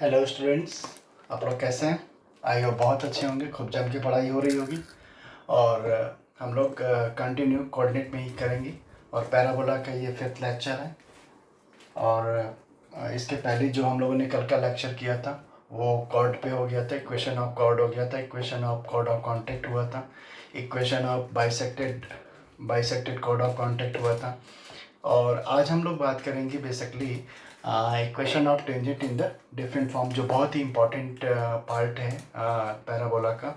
Hello students, आप लोग कैसे हैं? आई होप बहुत अच्छे होंगे, खूब जम के पढ़ाई हो रही होगी। और हम लोग कंटिन्यू कोऑर्डिनेट में ही करेंगे। और पैराबोला का ये 5th लेक्चर है। और इसके पहले जो हम लोगों ने कल का लेक्चर किया था वो कॉर्ड पे हो गया था, इक्वेशन ऑफ कॉर्ड हो गया था, equation of chord of contact हुआ था, equation of bisected chord of contact हुआ था। और आज हम लोग बात करेंगे basically equation of tangent in the different form, जो बहुत ही इम्पॉर्टेंट पार्ट है पैराबोला का।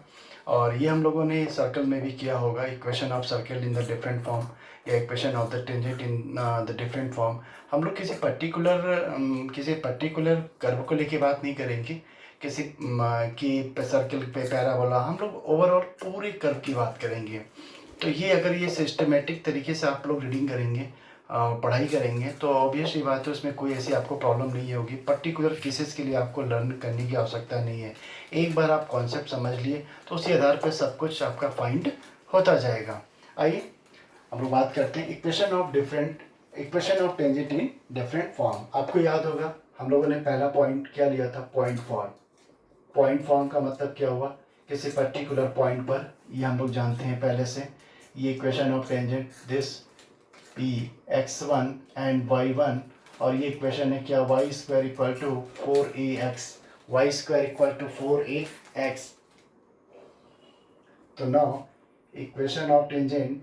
और ये हम लोगों ने सर्कल में भी किया होगा, equation of circle in the different form या equation of the tangent in the different form. हम लोग किसी पर्टिकुलर कर्व को लेके बात नहीं करेंगे, किसी की सर्कल पे पैराबोला, हम लोग ओवरऑल पूरे कर्व की बात करेंगे। तो ये अगर ये सिस्टमेटिक तरीके से आप लोग रीडिंग करेंगे, पढ़ाई करेंगे, तो ऑब्वियसली बात है उसमें कोई ऐसी आपको प्रॉब्लम नहीं होगी। पर्टिकुलर केसेस के लिए आपको लर्न करने की आवश्यकता नहीं है। एक बार आप कॉन्सेप्ट समझ लिए तो उसी आधार पर सब कुछ आपका फाइंड होता जाएगा। आइए हम लोग बात करते हैं equation of tangent in different form. आपको याद होगा हम लोगों ने पहला पॉइंट क्या लिया था, पॉइंट फॉर्म। पॉइंट फॉर्म का मतलब क्या हुआ, किसी पर्टिकुलर पॉइंट पर, ये हम लोग जानते हैं पहले से, ये equation of tangent this P x1 and y1। और ये इक्वेशन है क्या, y square equal to 4ax, y square equal to 4ax। तो now equation of tangent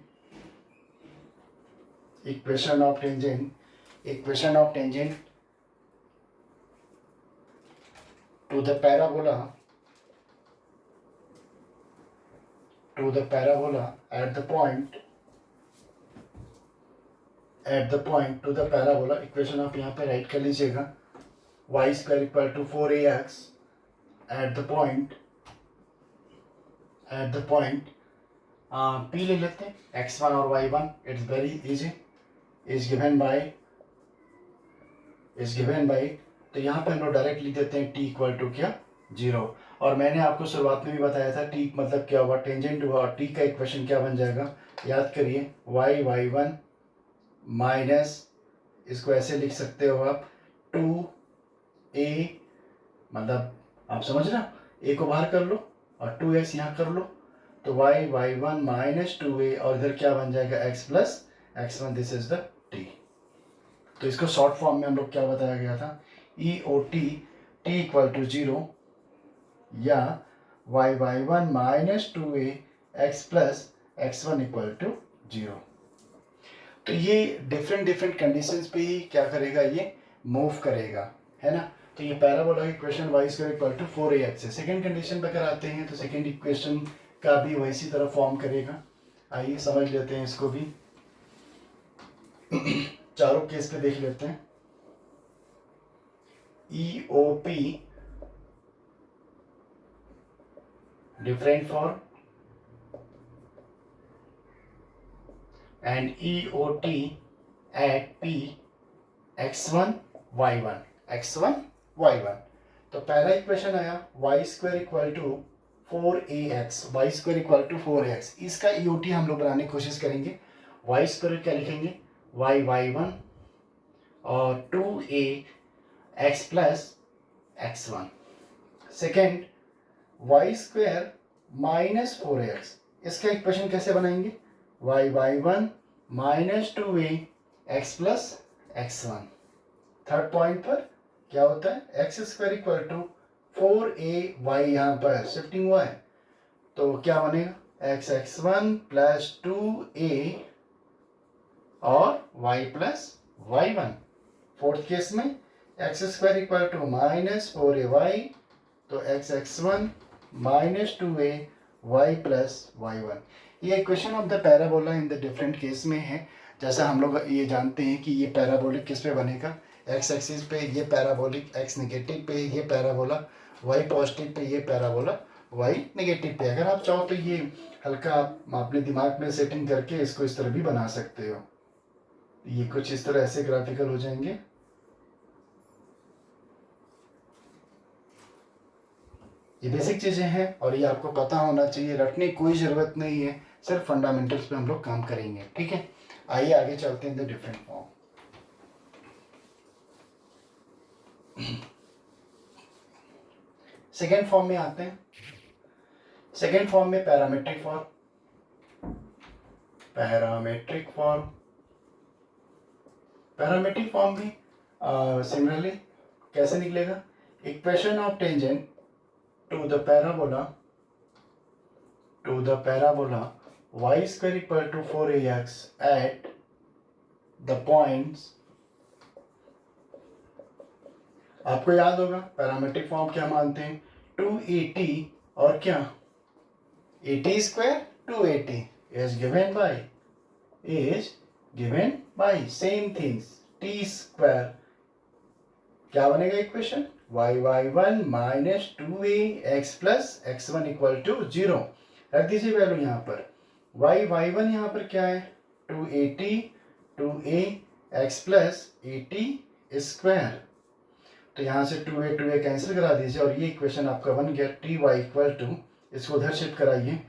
to the parabola at the point to the parabola, equation आप यहाँ पे write कर लीजिएगा, y square equal to 4ax at the point p ले लेते हैं, x1 और y1। It's very easy, is given by. तो यहाँ पे हम लोग डायरेक्ट लिख देते हैं t इक्वल टू क्या, 0। और मैंने आपको शुरुआत में भी बताया था t मतलब क्या हुआ, टेंजेंट हुआ। और t का इक्वेशन क्या बन जाएगा, याद करिए, y1 माइनस, इसको ऐसे लिख सकते हो आप, 2a, मतलब आप समझ रहे हो, a को बाहर कर लो और 2x यहाँ कर लो, तो y1 माइनस 2a, और इधर क्या बन जाएगा, x plus x1, this is the t। तो इसको शॉर्ट फॉर्म में हम लोग क्या बताया गया था, EOT t इक्वल टू 0 या y1 minus 2a x plus x1 equal to 0। तो ये डिफरेंट कंडीशंस पे ही क्या करेगा, ये मूव करेगा, है ना। तो ये parabola equation y square equal to 4ax है। सेकेंड कंडीशन पे अगर आते हैं तो सेकेंड इक्वेशन का भी वैसी तरह फॉर्म करेगा। आइए समझ लेते हैं इसको भी। चारों केस पे देख लेते हैं। EOP different form and EOT at P x1 y1। तो पहला इक्वेशन आया y square equal to 4ax, इसका EOT हम लोग बनाने की कोशिश करेंगे। y स्क्वायर क्या लिखेंगे, y1 और 2a x plus x1। Second y square minus 4ax, इसका इक्वेशन कैसे बनाएंगे, y1 minus 2a x plus x1। Third point पर क्या होता है, x square equal to 4ay, यहाँ पर शिफ्टिंग हुआ है तो क्या बनेगा, x1 प्लस 2a और y plus y1। Fourth case में X square equal to minus 4ay, तो x1 minus 2a y plus y1। ये equation of the parabola in the different case में है। जैसा हम लोग ये जानते हैं कि ये पैराबोलिक किस पे बनेगा, एक्स एक्सिस पे ये पैराबोलिक, एक्स नेगेटिव पे ये पैराबोला, वाई पॉजिटिव पे ये पैराबोला, वाई नेगेटिव पे। अगर आप चाहो तो ये हल्का आप अपने दिमाग में सेटिंग करके इसको इस तरह भी बना सकते हो। ये कुछ इस तरह ऐसे ग्राफिकल हो जाएंगे। ये बेसिक चीज़ें हैं और ये आपको पता होना चाहिए, रटने की कोई ज़रूरत नहीं है, सिर्फ फंडामेंटल्स पे हम लोग काम करेंगे, ठीक है। आइए आगे चलते हैं the different form. Second form में आते हैं। सेकेंड फॉर्म में पैरामेट्रिक फॉर्म, पैरामेट्रिक फॉर्म भी सिमिलरली कैसे निकलेगा, equation of tangent to the parabola y square equal to 4ax at the points, आपको याद होगा पैरामेट्रिक फॉर्म क्या मानते हैं, 2at और क्या at square 2at is given by same things t square, क्या बनेगा equation y1 minus 2ax plus x1 equal to 0, रख दीजिए वैल्यू यहाँ पर, y1 यहाँ पर क्या है 2at 2ax plus at square, तो यहाँ से 2a कैंसिल करा दीजिए और ये इक्वेशन आपका बन गया ty इक्वल टू, इसको उधर शिफ्ट कराइए,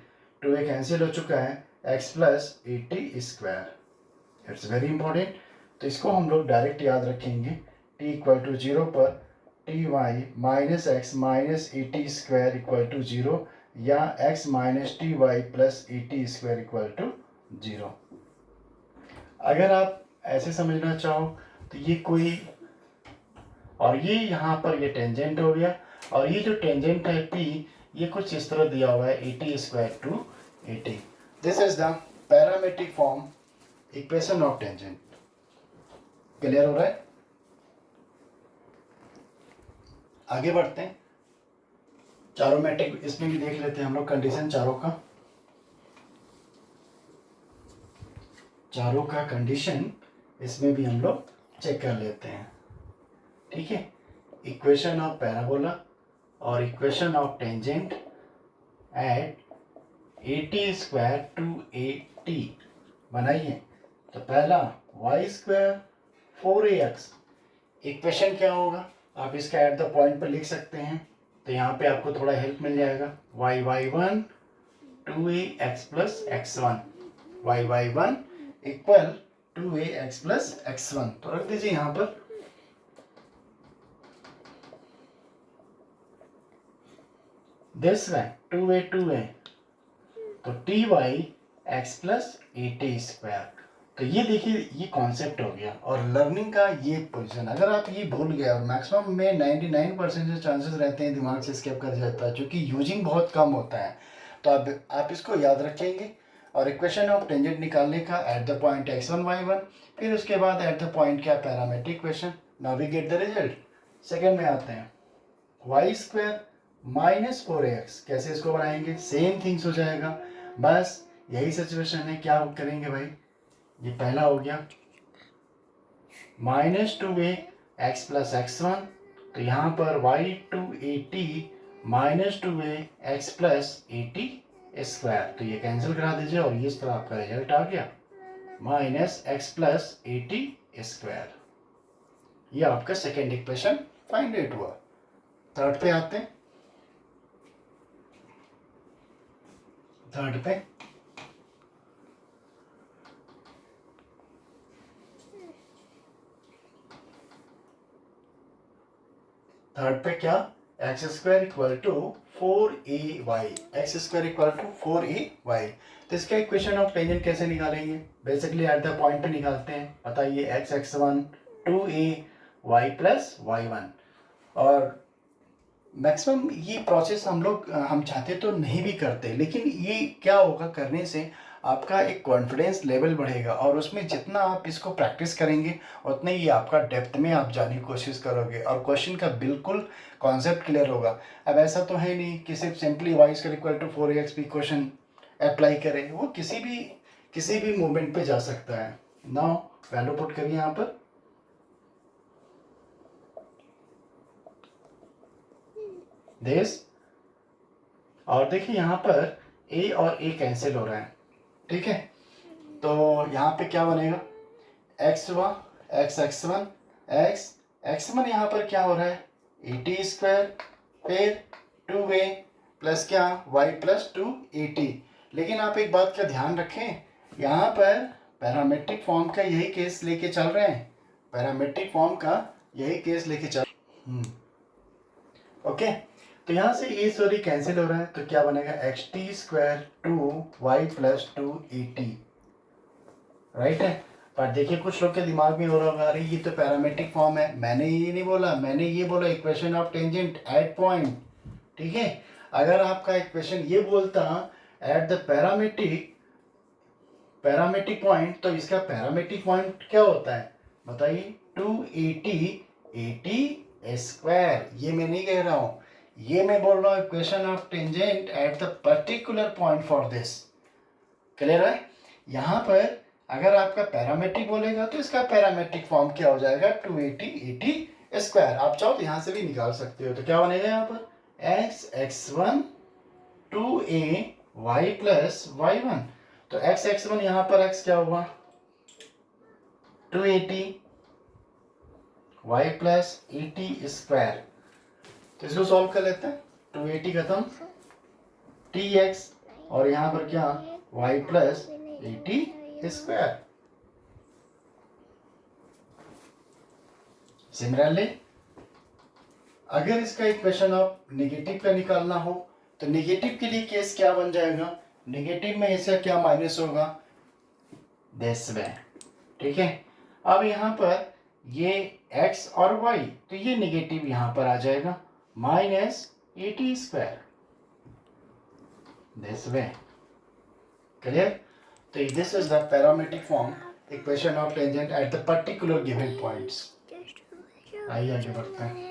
2a कैंसिल हो चुका है x plus at square, it's very important. तो इसको हम लोग डायरेक्ट याद रखेंगे, t इक्वल टू 0 पर ty minus x minus at square equal to 0 या x minus ty plus at square equal to 0। अगर आप ऐसे समझना चाहो तो ये कोई, और ये यहाँ पर ये टेंजेंट हो गया, और ये जो टेंजेंट है p ये कुछ इस तरह दिया हुआ है at square to 80। This is the parametric form equation of tangent. Clear हो रहा है? आगे बढ़ते हैं, चारों मैट्रिक इसमें भी देख लेते हैं हम लोग कंडीशन, चारों का कंडीशन इसमें भी हम लोग चेक कर लेते हैं। ठीक है, इक्वेशन ऑफ पैराबोला और equation of tangent at at square to 80 बनाइए। तो पहला y स्क्वायर 4ax, इक्वेशन क्या होगा आप इसका एट द पॉइंट पर लिख सकते हैं, तो यहाँ पे आपको थोड़ा हेल्प मिल जाएगा, y1 2ax plus x1, y1 equal 2ax plus x1, तो रख दीजिए यहाँ पर, दिस वे 2a तो ty x plus at square. तो ये देखिए ये कॉन्सेप्ट हो गया, और लर्निंग का ये पोजीशन अगर आप ये भूल गए, और मैक्सिमम में 99% चांसेस रहते हैं दिमाग से स्किप कर जाता है क्योंकि यूजिंग बहुत कम होता है, तो आप इसको याद रखेंगे। और इक्वेशन ऑफ टेंजेंट निकालने का eight the point x1 y1, फिर उसके बाद एट द पॉइंट क्या parametric equation, now we get the result. Second में आते हैं y स्क्वायर माइनस 4ax, कैसे इसको बनाएंगे, सेम थिंग्स हो जाएगा, बस यही सिचुएशन है, क्या करेंगे भाई, ये पहला हो गया माइनस 2ax प्लस x1, तो यहाँ पर y2at minus 2ax plus at square, तो ये कैंसिल करा दीजिए और ये इस तरह आपका रिजल्ट आ गया minus x plus at square. ये आपका सेकेंड इक्वेशन फाइंड आउट हुआ। थर्ड पे आते हैं, थर्ड पे क्या, x square equal to 4ay, x square equal to 4ay, तो इसका इक्वेशन ऑफ टेंजेंट कैसे निकालेंगे, बेसिकली एट द पॉइंट पे निकालते हैं, बताइए x1 2ay प्लस y1, और मैक्सिमम ये प्रोसेस हम चाहते तो नहीं भी करते, लेकिन ये क्या होगा करने से आपका एक कॉन्फिडेंस लेवल बढ़ेगा, और उसमें जितना आप इसको प्रैक्टिस करेंगे उतना ही आपका डेप्थ में आप जाने की कोशिश करोगे, और क्वेश्चन का बिल्कुल कॉन्सेप्ट क्लियर होगा। अब ऐसा तो है नहीं कि सिर्फ simply y square equal to 4ax भी क्वेश्चन अप्लाई करें, वो किसी भी मोमेंट पे जा सकता है। नाउ वैल्यू पुट करिए यहाँ पर, दिस, और देखिए यहाँ पर a और a कैंसिल हो रहा है, ठीक है, तो यहाँ पे क्या बनेगा x1 x1 यहाँ पर क्या हो रहा है at स्क्वायर, फिर 2a प्लस क्या y प्लस 2at, लेकिन आप एक बात का ध्यान रखें, यहाँ पर पैरामेट्रिक फॉर्म का यही केस लेके चल रहे हैं, पैरामेट्रिक फॉर्म का यही केस लेके चल ओके। तो यहाँ से ए सॉरी कैंसिल हो रहा है, तो क्या बनेगा x T square 2y plus 2at, right है। पर देखिए कुछ लोग के दिमाग में हो रहा होगा, अरे ये तो पैरामेट्रिक फॉर्म है, मैंने ये नहीं बोला, मैंने ये बोला equation of tangent eight point, ठीक है। अगर आपका इक्वेशन ये बोलता एट द पैरामेट्रिक पॉइंट, तो इसका पैरामेट्रिक पॉइंट क्या होता है बताइए, 280 स्क्वायर। ये मैं नहीं कह रहा हूँ, ये मैं बोल रहा हूँ equation of tangent at the particular point for this. Clear है। यहाँ पर अगर आपका पैरामेट्रिक बोलेगा तो इसका पैरामेट्रिक फॉर्म क्या हो जाएगा, 280 स्क्वायर। आप चाहो तो यहाँ से भी निकाल सकते हो, तो क्या बनेगा यहाँ पर x1 2ay प्लस y1। तो x1 यहाँ पर x क्या हुआ 280 y प्लस 80 स्क्वायर। तो इसको सॉल्व कर लेते हैं, 280 खत्म tx और यहाँ पर क्या y प्लस 80 स्क्वायर। सिमिलरली अगर इसका इक्वेशन ऑफ नेगेटिव का निकालना हो तो नेगेटिव के लिए केस क्या बन जाएगा, नेगेटिव में इसका क्या माइनस होगा, दिस वे, ठीक है। अब यहाँ पर ये x और y, तो ये नेगेटिव यहाँ पर आ जाएगा minus 80 square, this way. Clear. तो this is the parametric form equation of tangent at the particular given points. आइए आगे बढ़ते हैं।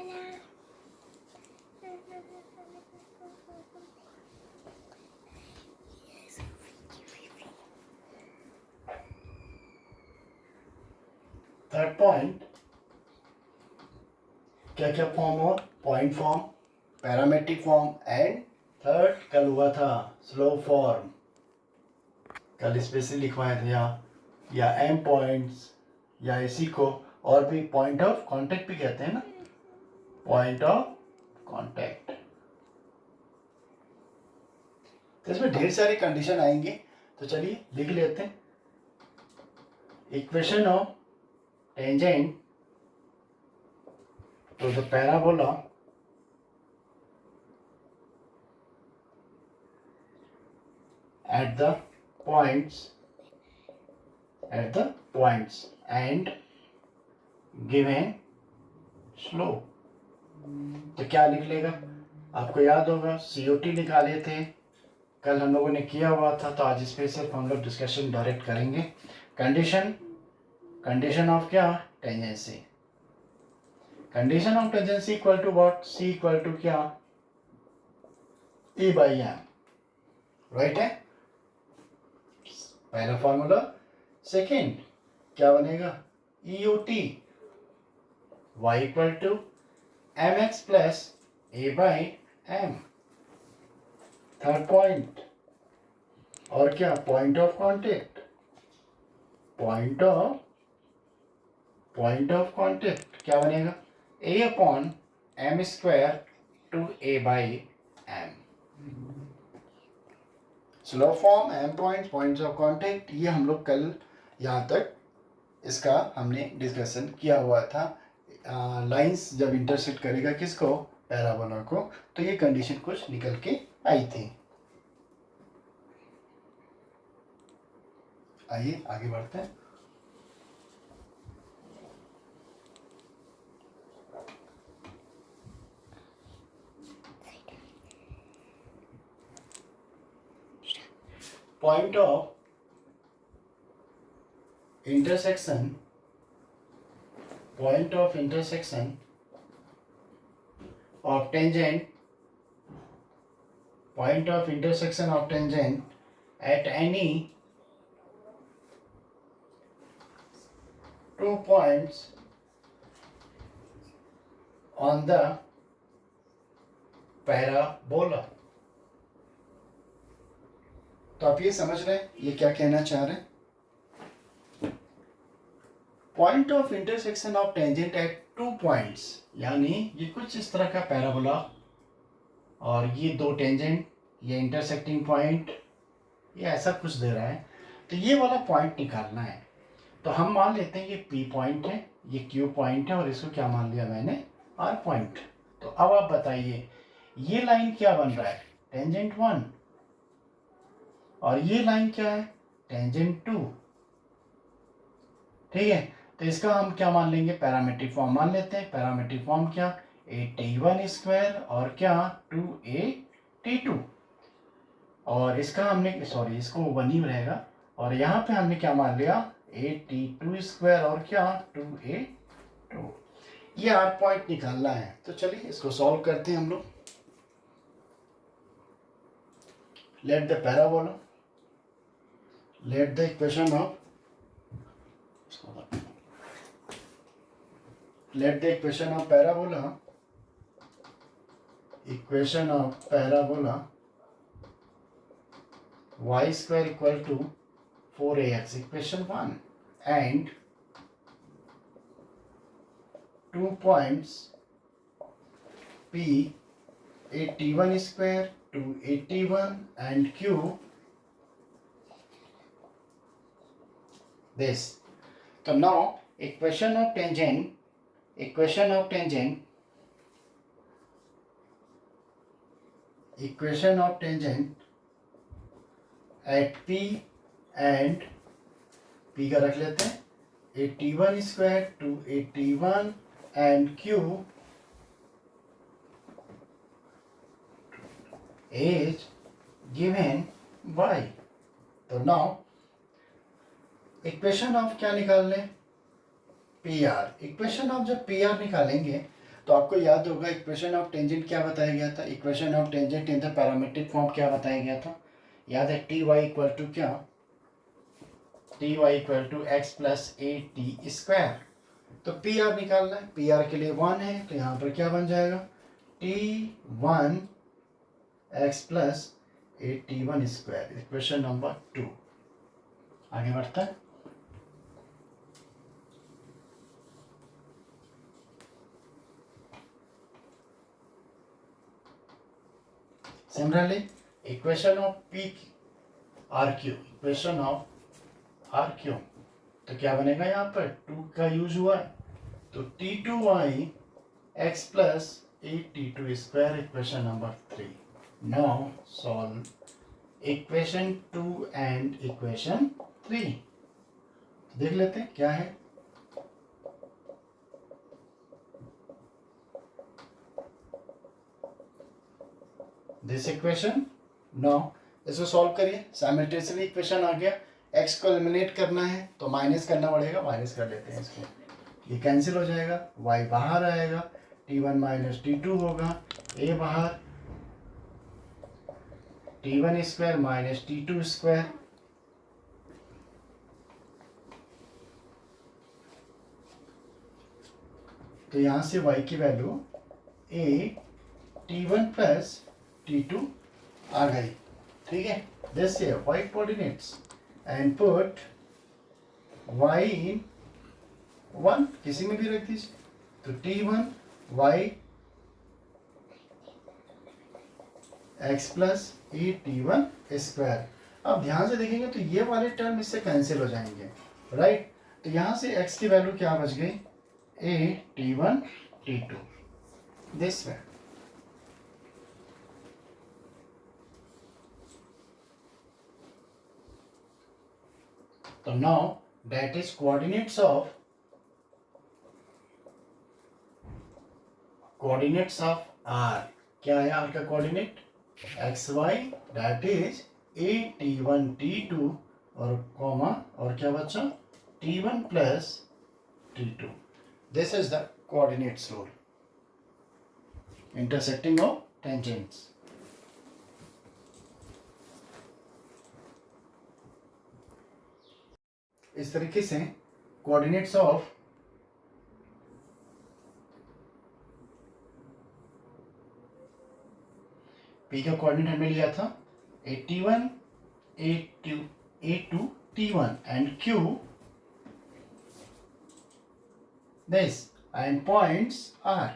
थर्ड पॉइंट, क्या क्या फॉर्म हो, point form, parametric form and third कल हुआ था स्लोप फॉर्म, कल स्पेशली लिखवाए थे या एम पॉइंट्स या इसी को और भी पॉइंट ऑफ कांटेक्ट भी कहते हैं ना, पॉइंट ऑफ कांटेक्ट। तो इसमें ढेर सारी कंडीशन आएंगे, तो चलिए लिख लेते हैं। Equation of tangent to the parabola at the points and given slope। तो क्या लिख लेगा, आपको याद होगा COT निकाले थे कल हम लोगों ने किया हुआ था, तो आज इस पे सिर्फ हम लोग डिस्कशन डायरेक्ट करेंगे। कंडीशन ऑफ क्या, tangency. Condition of tangency equal to what, C equal to क्या E/m, राइट है, पहला फॉर्मूला। सेकेंड क्या बनेगा, EOT y equal to mx plus a/m। Third point और क्या, point of contact, point of contact क्या बनेगा, a/m² to a/m। Slope form, M point, points of contact, ये हम लोग कल यहाँ तक इसका हमने डिस्कशन किया हुआ था। लाइंस जब इंटरसेक्ट करेगा किसको, पैराबोला को, तो ये कंडीशन कुछ निकल के आई थी। आइए आगे बढ़ते हैं। Point of intersection of tangent at any two points on the parabola। तो आप ये समझ रहे हैं ये क्या कहना चाह रहे हैं, point of intersection of tangent eight 2 points, यानी ये कुछ इस तरह का पैराबोला और ये दो टेंजेंट, ये इंटरसेक्टिंग पॉइंट, ये ऐसा कुछ दे रहा है, तो ये वाला पॉइंट निकालना है। तो हम मान लेते हैं ये P पॉइंट है, ये Q पॉइंट है और इसको क्या मान लिया मैंने, R पॉइंट। तो अब आप बताइए ये लाइन क्या बन रहा है, टेंजेंट 1, और ये लाइन क्या है, टेंजेंट 2। ठीक है, तो इसका हम क्या मान लेंगे, पैरामेट्रिक फॉर्म मान लेते हैं। पैरामेट्रिक फॉर्म क्या, a_t1² और क्या 2a_t2, और इसका हमने सॉरी इसको 1 ही रहेगा, और यहाँ पे हमने क्या मान लिया, a_t2² और क्या 2a2। ये R पॉइंट निकालना है, तो चलिए इसको सॉल्व करते हैं हम लोग। Let the parabola, let the equation of, let the equation of parabola, equation of parabola y square equal to 4ax, equation 1, and 2 points P, a_t1 square to a_t1 and Q this. So now equation of tangent at P and P का रख लेते हैं, a_t1 square to a_t1 and Q is given by. तो now equation of क्या निकाल लें, P R. Equation of जब P R निकालेंगे तो आपको याद होगा इक्वेशन ऑफ टेंजेंट क्या बताया गया था, equation of tangent in the parametric form क्या बताया गया था, याद है, टी वाई इक्वल टू क्या, t y equal to x plus a t square. तो पी आर निकालना है, पी आर के लिए 1 है, तो यहाँ पर क्या बन जाएगा, t1 एक्स प्लस ए t1 स्क्वायर, इक्वेशन नंबर 2। आगे बढ़ता है, Similarly, equation of PRQ, equation of RQ, तो क्या बनेगा, यहाँ पर 2 का यूज हुआ है, तो t2y x plus a_t2 square, equation number 3। Now solve equation 2 and equation 3। देख लेते हैं क्या है। दिस इक्वेशन, नाउ इसको सॉल्व करिए, साइमल्टेनियसली इक्वेशन आ गया। x को एलिमिनेट करना है तो माइनस करना पड़ेगा, माइनस कर लेते हैं इसको, ये कैंसिल हो जाएगा, y बाहर आएगा, t1 माइनस t2 होगा, a बाहर, t1 square minus t2 square, तो यहाँ से y की value a t1 plus t2 आ गई। ठीक है, this y coordinates and put y इन 1, किसी में भी रख दीजिए, तो t1 y x प्लस ए t1 स्क्वायर। अब ध्यान से देखेंगे तो ये वाले टर्म इससे कैंसिल हो जाएंगे, राइट। तो यहाँ से x की वैल्यू क्या बच गई, a t1 t2, this way. So now that is coordinates of R, क्या है R का coordinate, x y, that is a t1 t2 और कॉमा और क्या बचा t1 plus t2। This is the coordinates rule, intersecting of tangents. इस तरीके से कोऑर्डिनेट्स ऑफ P का कोऑर्डिनेट हमें लिया था a_t1 a2 t1 and Q this and points R।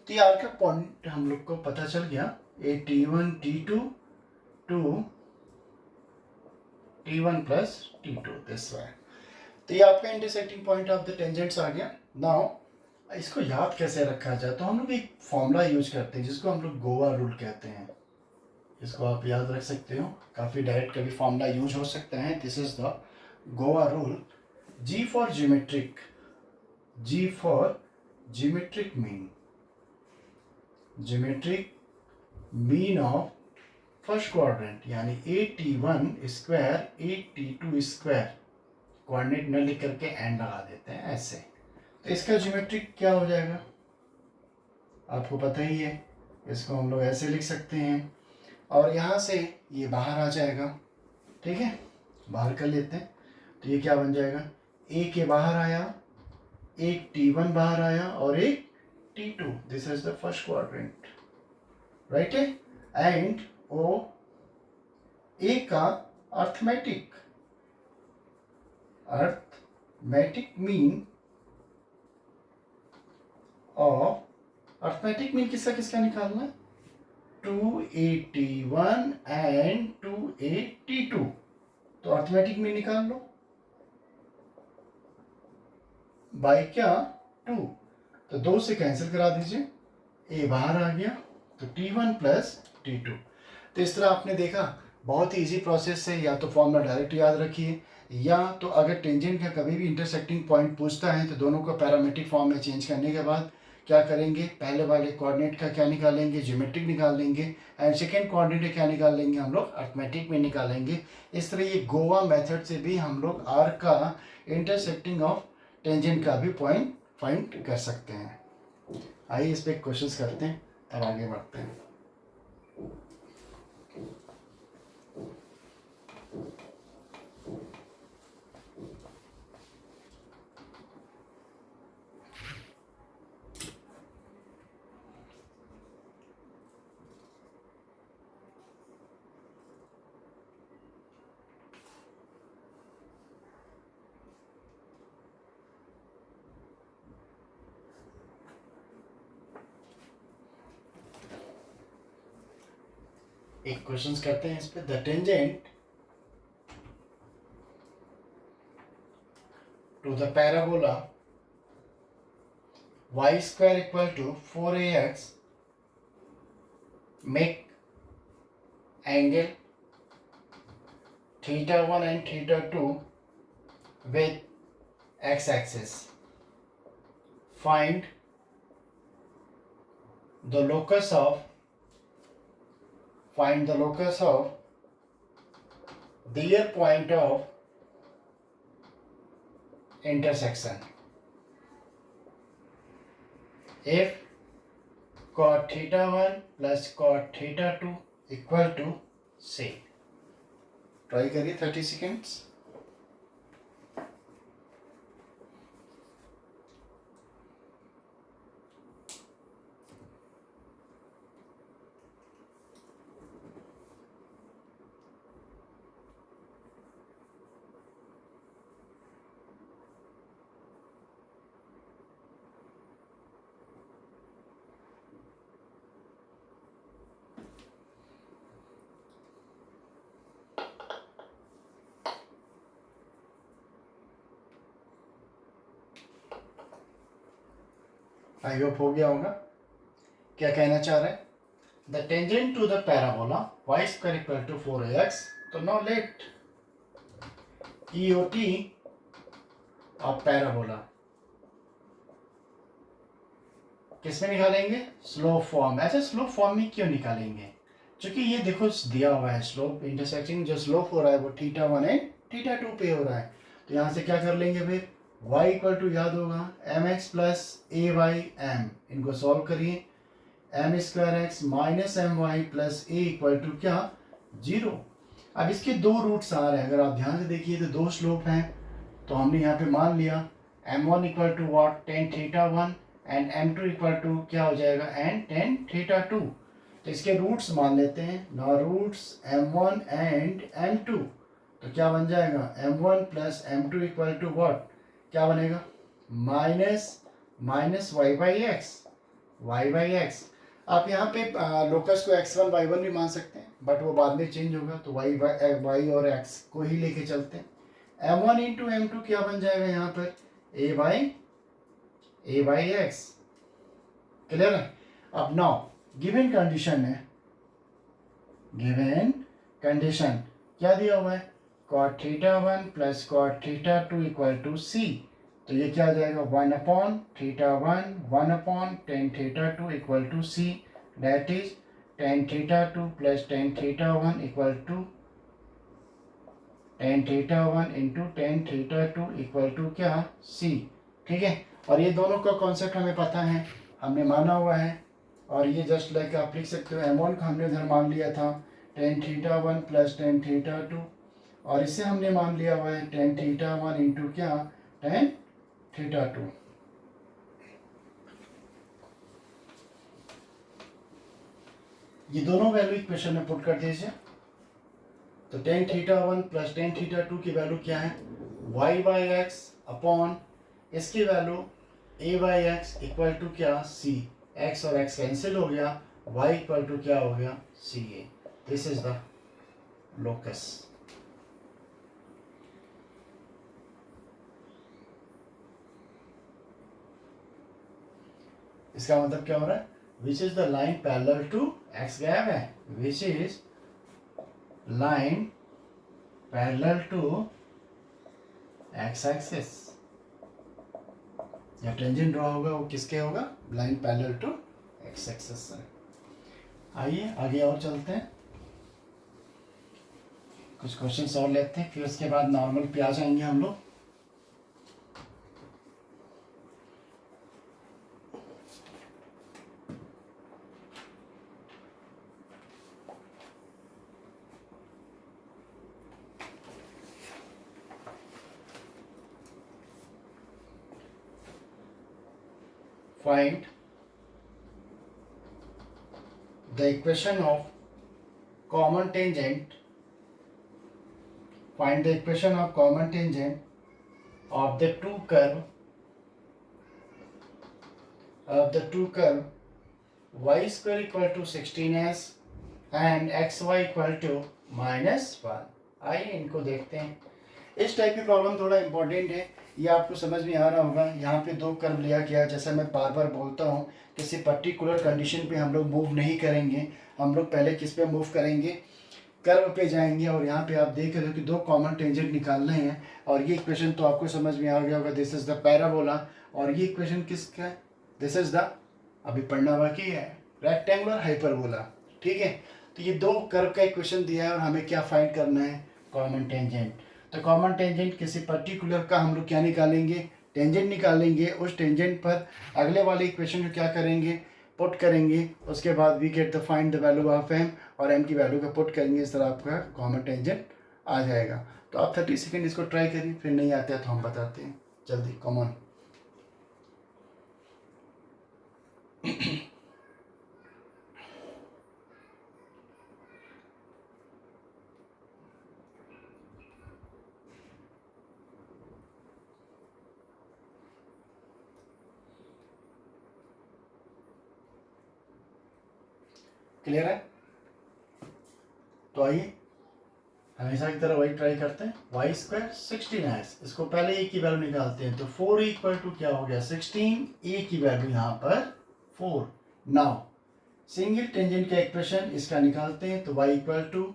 तो ये R का पॉइंट हम लोग को पता चल गया, a_t1 t2 to t1 plus t2 this way. तो ये आपका intersecting point of the tangents आ गया। नाउ इसको याद कैसे रखा जाए, तो हम लोग एक फॉर्मूला यूज करते हैं जिसको हम लोग गोवा रूल कहते हैं। इसको आप याद रख सकते हो, काफ़ी डायरेक्ट कभी फॉर्मूला यूज हो सकता है। This is the Goa rule. G for geometric, G for geometric mean, geometric mean of first quadrant, यानी AT1 square AT2 square, coordinate न लिख करके एंड लगा देते हैं ऐसे। तो इसका ज्योमेट्रिक क्या हो जाएगा आपको पता ही है, इसको हम लोग ऐसे लिख सकते हैं और यहाँ से ये बाहर आ जाएगा, ठीक है, बाहर कर लेते हैं। तो ये क्या बन जाएगा, ए के बाहर आया, एक T1 बाहर आया और एक T2, this is the first quadrant, right है। एंड ओ ए का arithmetic, arithmetic mean of, arithmetic mean किसका किसका निकालना है, 2AT1 एंड 2AT2। तो अर्थमेटिक मीन निकाल लो बाई क्या 2, तो 2 से कैंसिल करा दीजिए, ए बाहर आ गया, तो T1 प्लस T2। तो इस तरह आपने देखा बहुत ही इजी प्रोसेस है, या तो फॉर्मूला डायरेक्ट याद रखिए, या तो अगर टेंजेंट का कभी भी इंटरसेक्टिंग पॉइंट पूछता है तो दोनों को पैरामीट्रिक फॉर्म में चेंज करने के बाद क्या करेंगे, पहले वाले कोऑर्डिनेट का क्या निकालेंगे, ज्योमेट्रिक निकाल लेंगे, एंड सेकेंड कोऑर्डिनेट क्या निकालेंगे हम लोग, अर्थमेटिक में निकालेंगे। इस तरह ये गोवा मेथड से भी हम लोग आर का इंटरसेक्टिंग ऑफ टेंजेंट का भी पॉइंट फाइंड कर सकते हैं। आइए इस पर क्वेश्चंस करते हैं और आगे बढ़ते हैं। एक क्वेश्चंस करते हैं इस पे। The tangent to the parabola y square equal to 4ax make angle theta 1 and theta 2 with x axis. Find the locus of, find the locus of their point of intersection. If cot theta 1 plus cot theta 2 equal to say, try करिए 30 seconds. I hope हो गया होगा। क्या कहना चाह रहे हैं, the tangent to the parabola y square equal to 4ax। तो no let EOT of parabola किस में निकालेंगे, स्लोप फॉर्म। ऐसे स्लोप फॉर्म में क्यों निकालेंगे, क्योंकि ये देखो दिया हुआ है स्लोप इंटरसेक्टिंग, जो स्लोप हो रहा है वो थीटा 1 एंड थीटा 2 पे हो रहा है। तो यहाँ से क्या कर लेंगे फिर, y इक्वल टू याद होगा mx plus a y m, इनको सॉल्व करिए, m square x minus m y plus a equal to क्या 0। अब इसके दो रूट्स आ रहे हैं, अगर आप ध्यान से देखिए तो दो स्लोप हैं, तो हमने यहाँ पे मान लिया m1 equal to what tan theta 1 and m2 equal to क्या हो जाएगा एंड टेन थीटा 2। तो इसके रूट्स मान लेते हैं ना, रूट्स m1 एंड m2, तो क्या बन जाएगा m1 plus m2 equal to what, क्या बनेगा minus minus y by x. आप यहाँ पे लोकस को x1 y1 भी मान सकते हैं, बट वो बाद में चेंज होगा, तो y और x को ही लेके चलते हैं। m1 इंटू m2 क्या बन जाएगा यहाँ पर a by A by X. Clear है? अब नाउ गिवन कंडीशन है, गिवन कंडीशन क्या दिया हुआ है, cot theta 1 plus cot theta 2 equal to सी। तो ये क्या आ जाएगा, 1 upon theta 1 1 upon tan theta 2 equal to सी, that is tan theta 2 plus tan theta 1 equal to tan theta 1 into tan theta 2 equal to क्या, सी। ठीक है, और ये दोनों का कॉन्सेप्ट हमें पता है, हमने माना हुआ है, और ये जस्ट लाइक आप लिख सकते हो एम वन का हमने उधर मान लिया था ten theta 1 plus tan theta 2, और इसे हमने मान लिया हुआ है टेन थीटा 1 इंटू क्या, टेन थीटा 2। ये दोनों वैल्यू इक्वेशन में पुट कर दीजिए। तो tan theta 1 plus tan theta 2 की वैल्यू क्या है, वाई बाई एक्स अपॉन इसकी value A by X equal to क्या, सी। एक्स और एक्स कैंसिल हो गया, वाई इक्वल टू क्या हो गया, C A. This is the locus. इसका मतलब क्या हो रहा है, which is the line parallel to X gap है, which is line parallel to x axis. या टेंजेंट ड्रॉ होगा वो किसके होगा, line parallel to x axis से। आइए आगे और चलते हैं, कुछ क्वेश्चंस और लेते हैं, फिर उसके बाद नॉर्मल पे आ जाएंगे हम लोग। Find the equation of common tangent. Find the equation of common tangent of the two curve y square equal to 16s and xy equal to -1। आइए इनको देखते हैं। इस टाइप की प्रॉब्लम थोड़ा इंपॉर्टेंट है, ये आपको समझ में आ रहा होगा। यहाँ पे दो कर्व लिया गया, जैसा मैं बार बार बोलता हूँ, किसी पर्टिकुलर कंडीशन पे हम लोग मूव नहीं करेंगे, हम लोग पहले किस पे मूव करेंगे, कर्व पे जाएंगे। और यहाँ पे आप देख रहे हो कि दो कॉमन टेंजेंट निकालने हैं, और ये इक्वेशन तो आपको समझ में आ गया होगा, दिस इज द पैराबोला। और ये इक्वेशन किसका है, दिस इज द, अभी पढ़ना बाकी है, रेक्टेंगुलर हाइपरबोला। ठीक है, तो ये दो कर्व का इक्वेशन दिया है और हमें क्या फाइंड करना है, कॉमन टेंजेंट। तो कॉमन टेंजेंट किसी पर्टिकुलर का हम लोग क्या निकालेंगे, टेंजेंट निकालेंगे। उस टेंजेंट पर अगले वाले इक्वेशन को क्या करेंगे, पुट करेंगे। उसके बाद we get the find the value of m, और एम की वैल्यू का पुट करेंगे, इस तरह आपका कॉमन टेंजेंट आ जाएगा। तो आप 30 सेकेंड इसको ट्राई करिए, फिर नहीं आता है तो हम बताते हैं जल्दी। कॉमन क्लियर है? तो आइए हमेशा की तरह वही ट्राई करते हैं। वाई स्क्वायर 16x, इसको पहले ए की वैल्यू निकालते हैं। तो 4 इक्वल टू क्या हो गया, 16। ए की वैल्यू यहाँ पर 4। नाउ सिंगल टेंजेंट का इक्वेशन इसका निकालते हैं। तो y equal to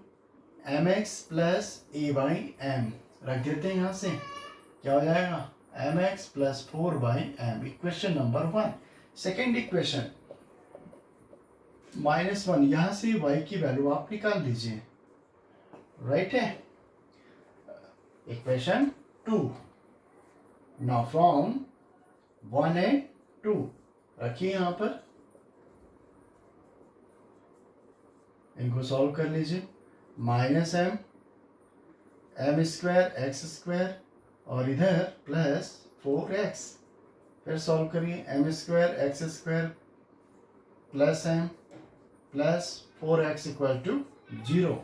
m x plus a by m रख देते हैं। यहाँ से क्या हो जाएगा, m x plus 4 by m, equation number 1। Second equation -1, यहाँ से y की वैल्यू आप निकाल लीजिए, राइट है। इक्वेशन 2। नाउ फ्रॉम 1 एंड 2 रखिए यहाँ पर, इनको सॉल्व कर लीजिए। Minus m, m square x square, और इधर प्लस 4x, फिर सॉल्व करिए। M square x square plus m plus 4x equal to 0।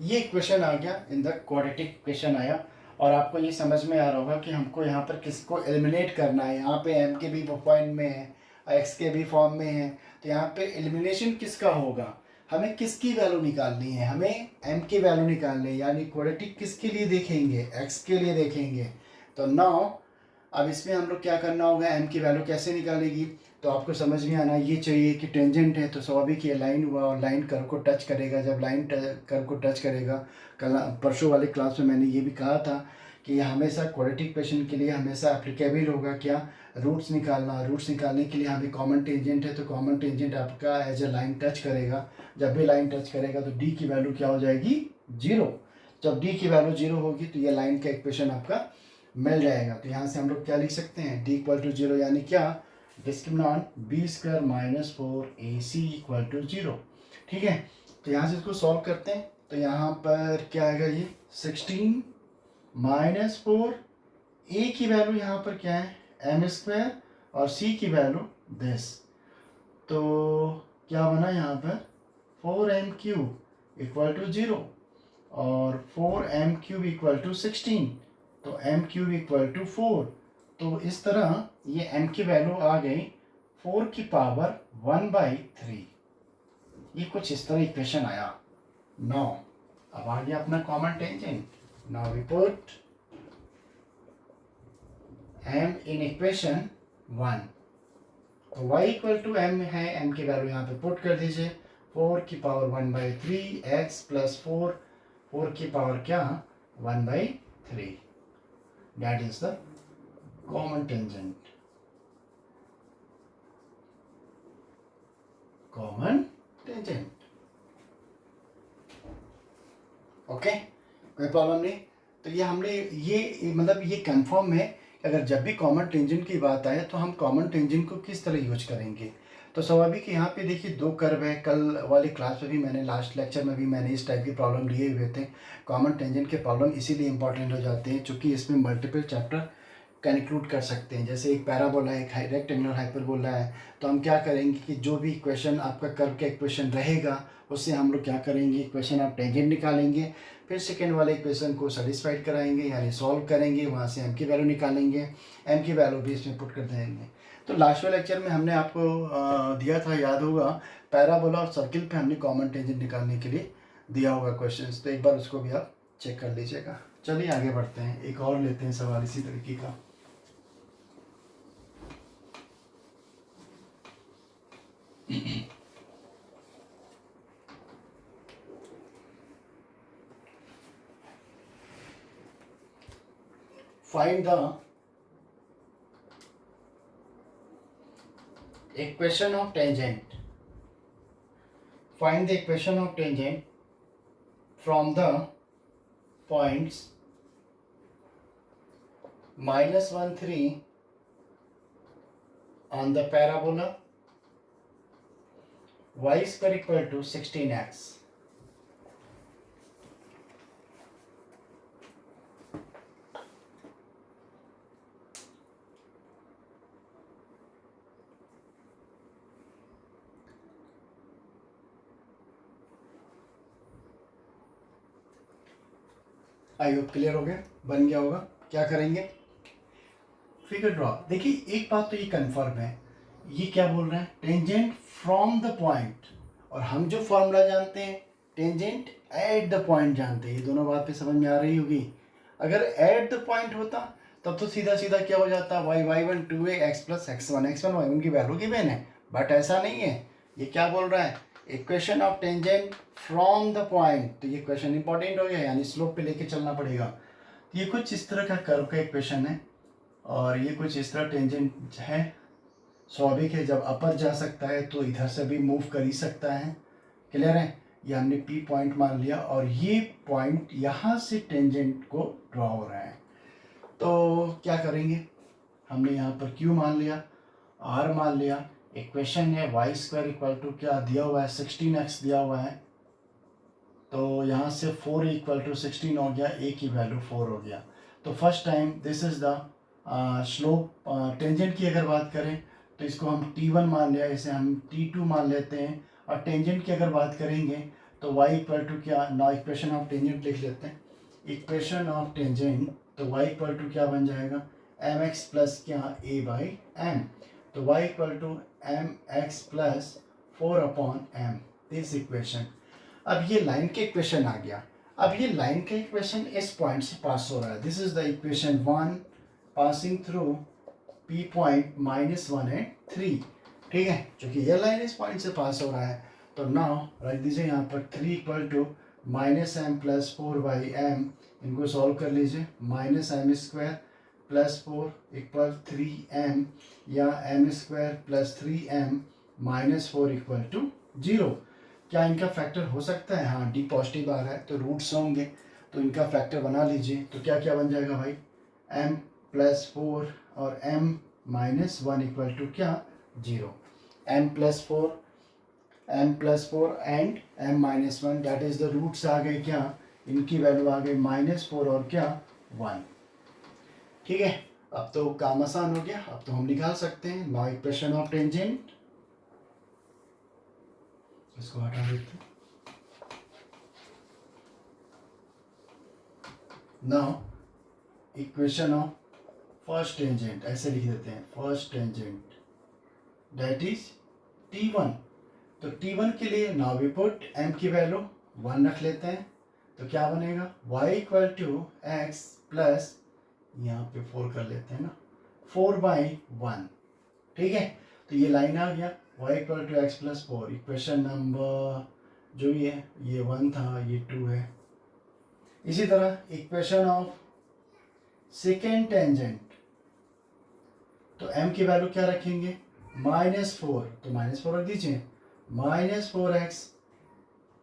ये इक्वेशन आ गया, इन द क्वाड्रेटिक इक्वेशन आया। और आपको ये समझ में आ रहा होगा कि हमको यहाँ पर किसको एलिमिनेट करना है। यहाँ पे m के भी पॉइंट में है, x के भी फॉर्म में है, तो यहाँ पे एलिमिनेशन किसका होगा, हमें किसकी वैल्यू निकालनी है, हमें m की वैल्यू निकालनी है। यानी क्वाड्रेटिक किसके लिए देखेंगे, x के लिए देखेंगे। तो नाउ अब इसमें हम लोग क्या करना होगा, एम की वैल्यू कैसे निकालेगी, तो आपको समझ में आना ये चाहिए कि टेंजेंट है तो स्वाभाविक ये लाइन हुआ और लाइन कर्व को टच करेगा। जब लाइन कर्व को टच करेगा, कल परसों वाले क्लास में मैंने ये भी कहा था कि ये हमेशा क्वाड्रेटिक इक्वेशन के लिए हमेशा एप्लीकेबल होगा क्या, रूट्स निकालना। रूट्स निकालने के लिए हमें कॉमन टेंजेंट है तो कॉमन टेंजेंट आपका एज ए लाइन टच करेगा। जब भी लाइन टच करेगा तो डी की वैल्यू क्या हो जाएगी, 0। जब डी की वैल्यू 0 होगी तो ये लाइन का इक्वेशन आपका मिल जाएगा। तो यहाँ से हम लोग क्या लिख सकते हैं, डी इक्वल टू 0 यानी क्या, discriminant b square minus 4ac equal to 0। ठीक है, तो यहाँ से इसको सॉल्व करते हैं। तो यहाँ पर क्या आएगा, ये 16 माइनस 4, ए की वैल्यू यहाँ पर क्या है एम स्क्वायर और सी की वैल्यू दिस। तो क्या बना यहाँ पर 4m³ इक्वल टू 0 और 4m³ इक्वल टू 16, तो m³ इक्वल टू 4। तो इस तरह ये m की वैल्यू आ गई 4 की पावर 1/3। ये कुछ इस तरह इक्वेशन आया। नाउ अब आ गया अपना common tangent. Now we put m in equation 1। तो y इक्वल टू m है, m की वैल्यू यहाँ पे पुट कर दीजिए, 4 की पावर 1/3 x प्लस 4 की पावर क्या 1/3। That is the common tangent. Common tangent, okay, कोई प्रॉब्लम नहीं। तो ये हमने ये मतलब ये कंफर्म है कि अगर जब भी कॉमन टेंजेंट की बात आए तो हम कॉमन टेंजेंट को किस तरह यूज करेंगे। तो स्वाभाविक यहाँ पे देखिए दो कर्व है, कल वाली क्लास में भी मैंने लास्ट लेक्चर में भी मैंने इस टाइप की प्रॉब्लम लिए हुए थे। कॉमन टेंजेंट के प्रॉब्लम इसीलिए इंपॉर्टेंट हो जाते हैं क्योंकि इसमें मल्टीपल चैप्टर कंक्लूड कर सकते हैं। जैसे एक पैराबोला है, एक रेक्टेंगुलर हाइपरबोला है, तो हम क्या करेंगे कि जो भी इक्वेशन आपका कर्व का इक्वेशन रहेगा उससे हम लोग क्या करेंगे, इक्वेशन आप टेंजेंट निकालेंगे, फिर सेकेंड वाले इक्वेशन को सेटिस्फाइड कराएंगे यानी सॉल्व करेंगे, वहाँ से एम की वैल्यू निकालेंगे, एम की वैल्यू भी इसमें पुट कर देंगे। तो लास्ट वाले लेक्चर में हमने आपको दिया था, याद होगा, पैराबोला और सर्किल पे हमने कॉमन टेंजेंट निकालने के लिए दिया होगा क्वेश्चन, तो एक बार उसको भी आप चेक कर लीजिएगा। चलिए आगे बढ़ते हैं, एक और लेते हैं सवाल इसी तरीके का। Find the equation of tangent. Find the equation of tangent from the points -1, 3 on the parabola y square equal to 16x. I hope clear हो गया, बन गया होगा। क्या करेंगे, फिगर ड्रॉ। देखिए एक बात तो ये कंफर्म है, ये क्या बोल रहे हैं, टेंजेंट फ्रॉम द पॉइंट, और हम जो फॉर्मूला जानते हैं टेंजेंट एट द पॉइंट जानते हैं। ये दोनों बातें समझ में आ रही होगी। अगर एट द पॉइंट होता तब तो सीधा सीधा क्या हो जाता, y1 2a x plus x1 y1 की वैल्यू गिवन है, बट ऐसा नहीं है। ये क्या बोल रहा है, equation of tangent from the point, तो ये क्वेश्चन इंपॉर्टेंट हो गया, यानी स्लोप पे लेके चलना पड़ेगा। तो ये कुछ इस तरह का कर्व का इक्वेशन है और ये कुछ इस तरह टेंजेंट है। स्वाभाविक है जब अपर जा सकता है तो इधर से भी मूव कर ही सकता है। क्लियर है, ये हमने पी पॉइंट मान लिया और ये पॉइंट यहाँ से टेंजेंट को ड्रॉ हो रहा है। तो क्या करेंगे, हमने यहाँ पर क्यू मान लिया, आर मान लिया, इक्वेशन है वाई स्क्वायर इक्वल टू क्या दिया हुआ है 16x दिया हुआ है, तो यहाँ से 4 इक्वल टू 16 हो गया, ए की वैल्यू 4 हो गया। तो first time this is the slope. Tangent की अगर बात करें तो इसको हम t1 मान लिया, इसे हम t2 मान लेते हैं। और टेंजेंट की अगर बात करेंगे तो y इक्वल टू क्या, ना इक्वेशन ऑफ टेंजेंट लिख लेते हैं, इक्वेशन ऑफ टेंजेंट, तो y इक्वल टू क्या बन जाएगा mx प्लस क्या a/m, तो y equal to mx plus 4/m, this equation. अब ये लाइन के इक्वेशन आ गया। अब ये लाइन का इक्वेशन इस पॉइंट से पास हो रहा है, this is the equation 1 passing through P point -1 and 3, ठीक है, क्योंकि ये लाइन इस पॉइंट से पास हो रहा है। तो नाउ रख दीजिए यहाँ पर 3 इक्वल टू -m + 4/m, इनको सॉल्व कर लीजिए। -m² + 4 = 3m, या m² + 3m - 4 = 0। क्या इनका फैक्टर हो सकता है? हाँ, डी पॉजिटिव आ रहा है तो रूट्स होंगे, तो इनका फैक्टर बना लीजिए। तो क्या क्या बन जाएगा भाई? m + 4 और m - 1 = क्या? 0। m + 4 and m - 1, that is the roots आ गए क्या? इनकी वैल्यू आ गई -4 और क्या? 1। ठीक है, अब तो काम आसान हो गया, अब तो हम निकाल सकते हैं। नाउ इक्वेशन ऑफ टेंजेंट, इसको हटा देते हैं। Now equation of first tangent, ऐसे लिख देते हैं, first tangent that is T1। तो T1 के लिए नाउ वी पुट m की वैल्यू 1 रख लेते हैं। तो क्या बनेगा? y = x प्लस, यहाँ पे 4 कर लेते हैं ना, 4/1, ठीक है। तो ये लाइन आ गया y = x + 4। इक्वेशन नंबर जो ये 1 था, ये 2 है। इसी तरह इक्वेशन ऑफ सेकेंड टेंजेंट, तो m की वैल्यू क्या रखेंगे? -4, तो -4 रख दीजिए। -4x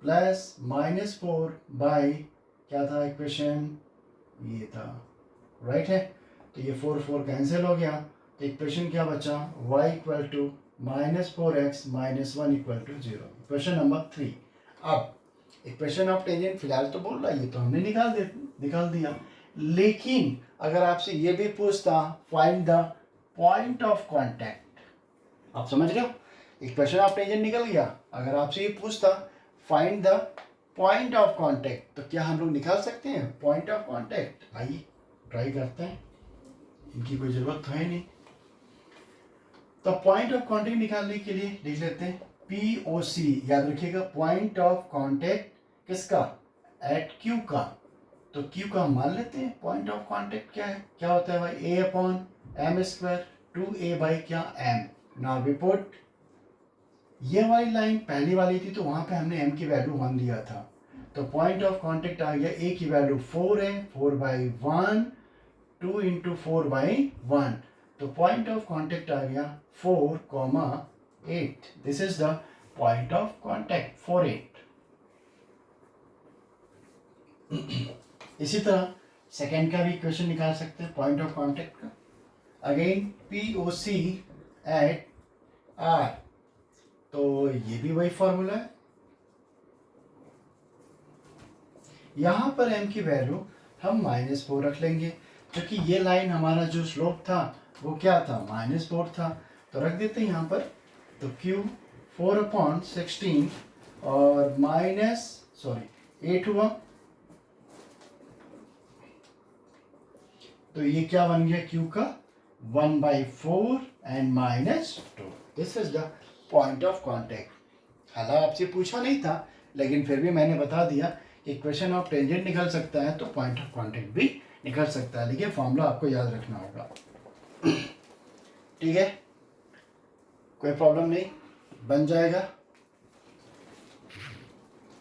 प्लस -4 क्या था इक्वेशन? ये था, राइट है। तो ये 4 कैंसिल हो गया, तो इक्वेशन क्या बचा? y = -4x - 1 = 0। Equation number 3। अब इक्वेशन ऑफ टेंजेंट फिलहाल तो बोल रहा है, ये तो हमने निकाल दिया। लेकिन अगर आपसे ये भी पूछता find the point of contact, आप समझ रहे हो, इक्वेशन ऑफ टेंजेंट निकल गया, अगर आपसे ये पूछता find the point of contact, तो क्या हम लोग निकाल सकते हैं पॉइंट ऑफ कांटेक्ट? आइए ट्राई करते हैं, इनकी कोई ज़रूरत तो है नहीं। तो पॉइंट ऑफ कांटेक्ट निकालने के लिए लिख लेते हैं POC, याद रखिएगा, पॉइंट ऑफ कांटेक्ट किसका? एट Q का। तो Q का मान लेते हैं। पॉइंट ऑफ कांटेक्ट क्या है? क्या होता है भाई? A/m², 2a/ क्या? m। नाउ वी पुट, ये वाली लाइन पहली वाली थी तो वहां पे हमने m की वैल्यू 1 दिया था, तो पॉइंट ऑफ कांटेक्ट आ गया, a की वैल्यू 4 है, 4/1, 2 × 4/1, तो पॉइंट ऑफ कांटेक्ट आ गया 4,8। This is the point of contact 4,8। इसी तरह सेकेंड का भी इक्वेशन निकाल सकते हैं पॉइंट ऑफ कांटेक्ट का। अगेन POC एट R, तो ये भी वही फॉर्मूला है। यहां पर m की वैल्यू हम -4 रख लेंगे, क्योंकि ये लाइन हमारा जो स्लोप था वो क्या था? -4 था, तो रख देते हैं यहाँ पर। तो Q 4/16 और -8 हुआ, तो ये क्या बन गया? Q का 1/4 and -2। This is the point of contact. हालांकि आपसे पूछा नहीं था, लेकिन फिर भी मैंने बता दिया कि इक्वेशन ऑफ टेंजेंट निकल सकता है तो पॉइंट ऑफ कांटेक्ट भी निकल सकता है, लेकिन फॉर्मूला आपको याद रखना होगा। ठीक है, कोई प्रॉब्लम नहीं, बन जाएगा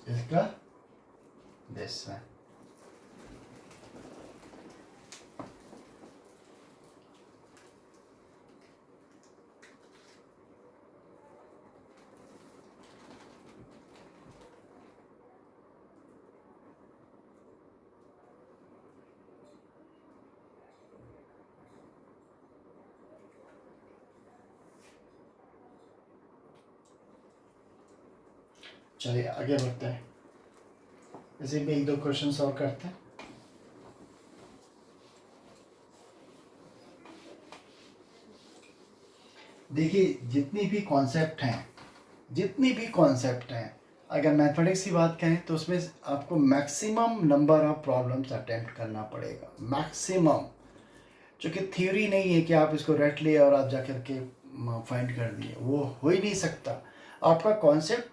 इसका दिस है। चलिए आगे बढ़ते हैं, इसी में 1-2 क्वेश्चन और करते हैं। देखिए जितनी भी कॉन्सेप्ट हैं, अगर मैथमेटिक्स की बात करें तो उसमें आपको maximum number of problems attempt करना पड़ेगा, मैक्सिमम, क्योंकि थ्योरी नहीं है कि आप इसको रट लिए और आप जाकर के फाइंड कर दिए, वो हो ही नहीं सकता। आपका कॉन्सेप्ट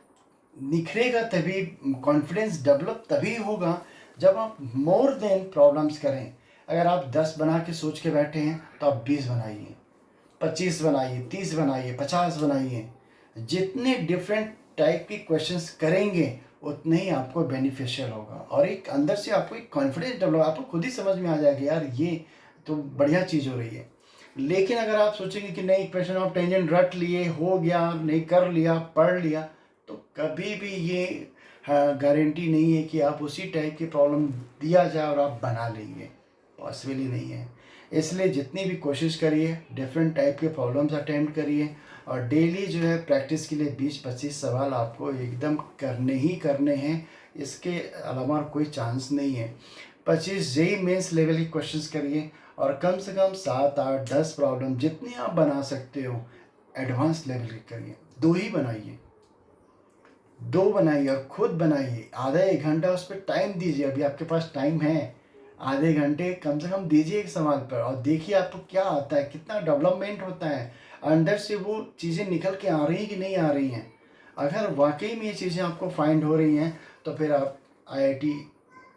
निखरेगा तभी, कॉन्फिडेंस डेवलप तभी होगा जब आप मोर देन प्रॉब्लम्स करें। अगर आप 10 बना के सोच के बैठे हैं तो आप 20 बनाइए, 25 बनाइए, 30 बनाइए, 50 बनाइए। जितने डिफरेंट टाइप के क्वेश्चंस करेंगे उतने ही आपको बेनिफिशियल होगा, और एक अंदर से आपको एक कॉन्फिडेंस डेवलप, आपको खुद ही समझ में आ जाएगा यार ये तो बढ़िया चीज़ हो रही है। लेकिन अगर आप सोचेंगे कि नहीं क्वेश्चन ऑफ टेंजेंट रट लिए, हो गया, नहीं कर लिया, पढ़ लिया, तो कभी भी ये गारंटी नहीं है कि आप उसी टाइप की प्रॉब्लम दिया जाए और आप बना लेंगे, पॉसिबल ही नहीं है। इसलिए जितनी भी कोशिश करिए, डिफरेंट टाइप के प्रॉब्लम्स अटेम्प्ट करिए, और डेली जो है प्रैक्टिस के लिए 20-25 सवाल आपको एकदम करने ही करने हैं, इसके अलावा कोई चांस नहीं है। 25 जेई मेंस लेवल के क्वेश्चंस करिए, और कम से कम 7, 8, 10 प्रॉब्लम जितनी आप बना सकते हो एडवांस लेवल के करिए। 2 ही बनाइए, 2 बनाइए और खुद बनाइए। आधा 1 घंटा उस पर टाइम दीजिए, अभी आपके पास टाइम है, आधे घंटे कम से कम दीजिए एक सवाल पर, और देखिए आपको क्या आता है, कितना डेवलपमेंट होता है, अंदर से वो चीज़ें निकल के आ रही हैं कि नहीं आ रही हैं। अगर वाकई में ये चीज़ें आपको फाइंड हो रही हैं तो फिर आप आईआईटी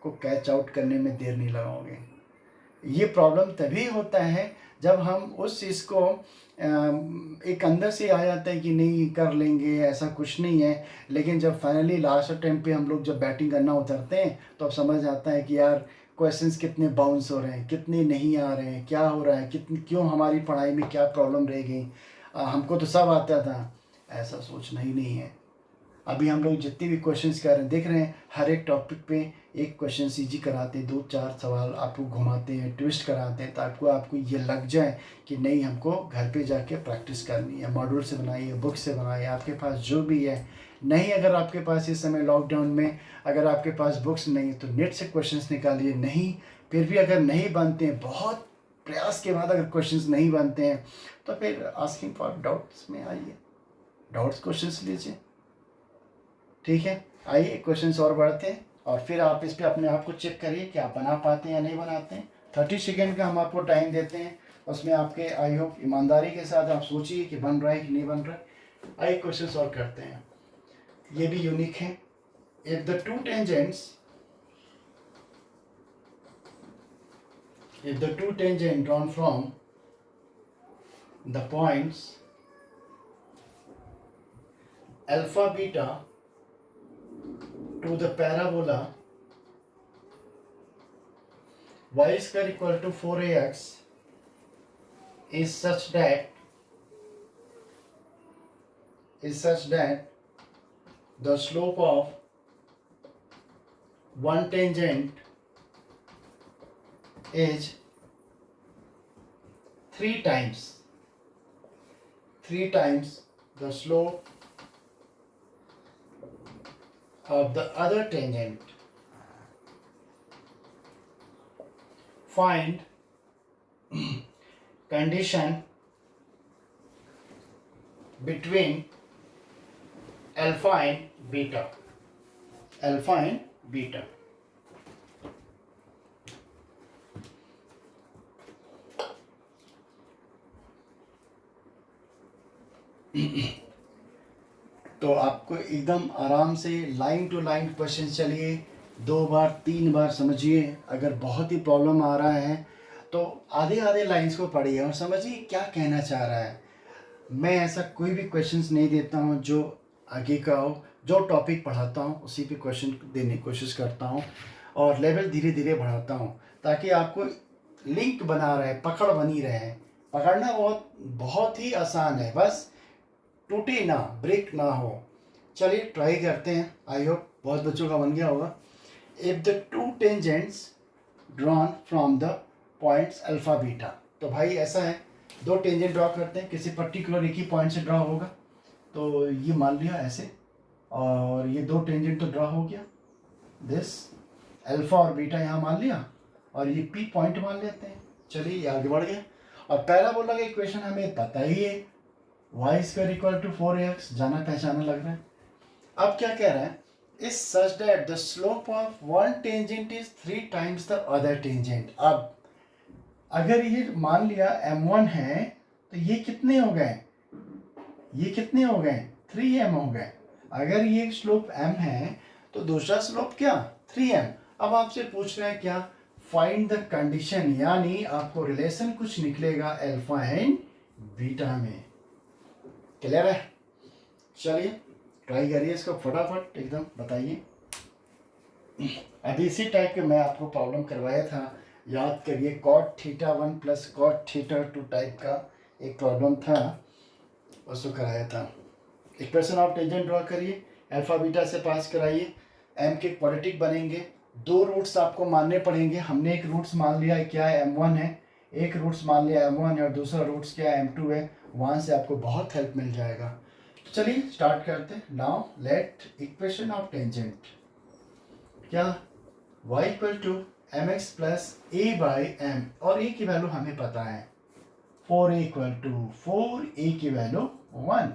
को कैच आउट करने में देर नहीं लगाओगे। ये प्रॉब्लम तभी होता है जब हम उस चीज़ को एक अंदर से आ जाता है कि नहीं कर लेंगे, ऐसा कुछ नहीं है, लेकिन जब फाइनली लास्ट टाइम पे हम लोग जब बैटिंग करना उतरते हैं तो अब समझ आता है कि यार क्वेश्चंस कितने बाउंस हो रहे हैं, कितने नहीं आ रहे हैं, क्या हो रहा है, कितनी क्यों हमारी पढ़ाई में क्या प्रॉब्लम रह गई, हमको तो सब आता था। ऐसा सोचना ही नहीं है। अभी हम लोग जितने भी क्वेश्चंस कर रहे हैं, देख रहे हैं हर एक टॉपिक पे एक क्वेश्चन इजी कराते हैं, 2-4 सवाल आपको घुमाते हैं, ट्विस्ट कराते हैं, ताकि आपको ये लग जाए कि नहीं हमको घर पे जाके प्रैक्टिस करनी है। मॉड्यूल से बनाइए, बुक से बनाइए, आपके पास जो भी है। नहीं अगर आपके पास इस समय लॉकडाउन में अगर आपके पास बुक्स नहीं तो नेट से क्वेश्चंस निकालिए। नहीं फिर भी अगर नहीं बनते हैं, बहुत प्रयास के बाद अगर क्वेश्चंस नहीं बनते हैं तो फिर आस्किंग फॉर डाउट्स में आइए, डाउट्स क्वेश्चंस लीजिए। ठीक है, आइए क्वेश्चंस और बढ़ते हैं, और फिर आप इस पे अपने आप को चेक करिए कि आप बना पाते हैं या नहीं बनाते हैं। 30 सेकेंड का हम आपको टाइम देते हैं, उसमें आपके आई होप ईमानदारी के साथ आप सोचिए कि बन रहा है कि नहीं बन रहा है। आइए क्वेश्चन और करते हैं, ये भी यूनिक है। If the two tangent drawn from the points alpha beta to the parabola y square equal to 4ax is such that the slope of one tangent is 3 times the slope of the other tangent. Find condition between alpha and beta. तो आपको एकदम आराम से line to line question चलिए, 2 बार 3 बार समझिए। अगर बहुत ही problem आ रहा है तो आधे लाइंस को पढ़िए और समझिए क्या कहना चाह रहा है। मैं ऐसा कोई भी क्वेश्चंस नहीं देता हूँ जो आगे का हो, जो टॉपिक पढ़ाता हूँ उसी पे क्वेश्चन देने की कोशिश करता हूँ, और लेवल धीरे धीरे बढ़ाता हूँ ताकि आपको लिंक बना रहे, पकड़ बनी रहे। पकड़ना बहुत ही आसान है, बस टूटे ना, ब्रेक ना हो। चलिए ट्राई करते हैं, आई होप बहुत बच्चों का बन गया होगा। If the two tangents drawn from the points alpha beta, तो भाई ऐसा है 2 टेंजेंट ड्रॉ करते हैं, किसी पर्टिकुलर एक ही पॉइंट से ड्रॉ होगा। तो ये मान लिया ऐसे, और ये 2 टेंजेंट तो ड्रॉ हो गया, दिस अल्फा और बीटा यहाँ मान लिया, और ये पी पॉइंट मान लेते हैं। चलिए ये आगे बढ़ गया, और पैराबोला का इक्वेशन हमें पता ही है, y square equal to 4ax, जाना पहचाना लग रहा है। अब क्या कह रहा है, is such that the slope of one tangent is 3 times the other tangent. अब अगर ये मान लिया m1 है तो ये कितने हो गए, 3m हो गए। अगर ये स्लोप m है तो दूसरा स्लोप क्या 3m। अब आपसे पूछ रहे हैं क्या फाइंड द कंडीशन, यानी आपको रिलेशन कुछ निकलेगा अल्फा एंड बीटा में। क्लियर है? चलिए ट्राई करिए इसको फटाफट एकदम बताइए। अभी इसी टाइप के मैं आपको प्रॉब्लम करवाया था, याद करिए। cot θ1 प्लस cot θ2 टाइप का एक प्रॉब्लम था, उसको कराया था। इक्वेशन ऑफ टेंजेंट ड्रॉ करिए, अल्फा बीटा से पास कराइए, एम के क्वाड्रेटिक बनेंगे। दो रूट्स आपको मानने पड़ेंगे। हमने एक रूट्स मान लिया है, क्या है, m1 है। एक रूट्स मान लिया m1 है और दूसरा रूट्स क्या है, m2 है। वहाँ से आपको बहुत हेल्प मिल जाएगा। चलिए स्टार्ट करते हैं। Now let equation of tangent, क्या, y equal to m x plus a by m, और a की वैल्यू हमें पता है 4a इक्वल टू 4a की वैल्यू 1,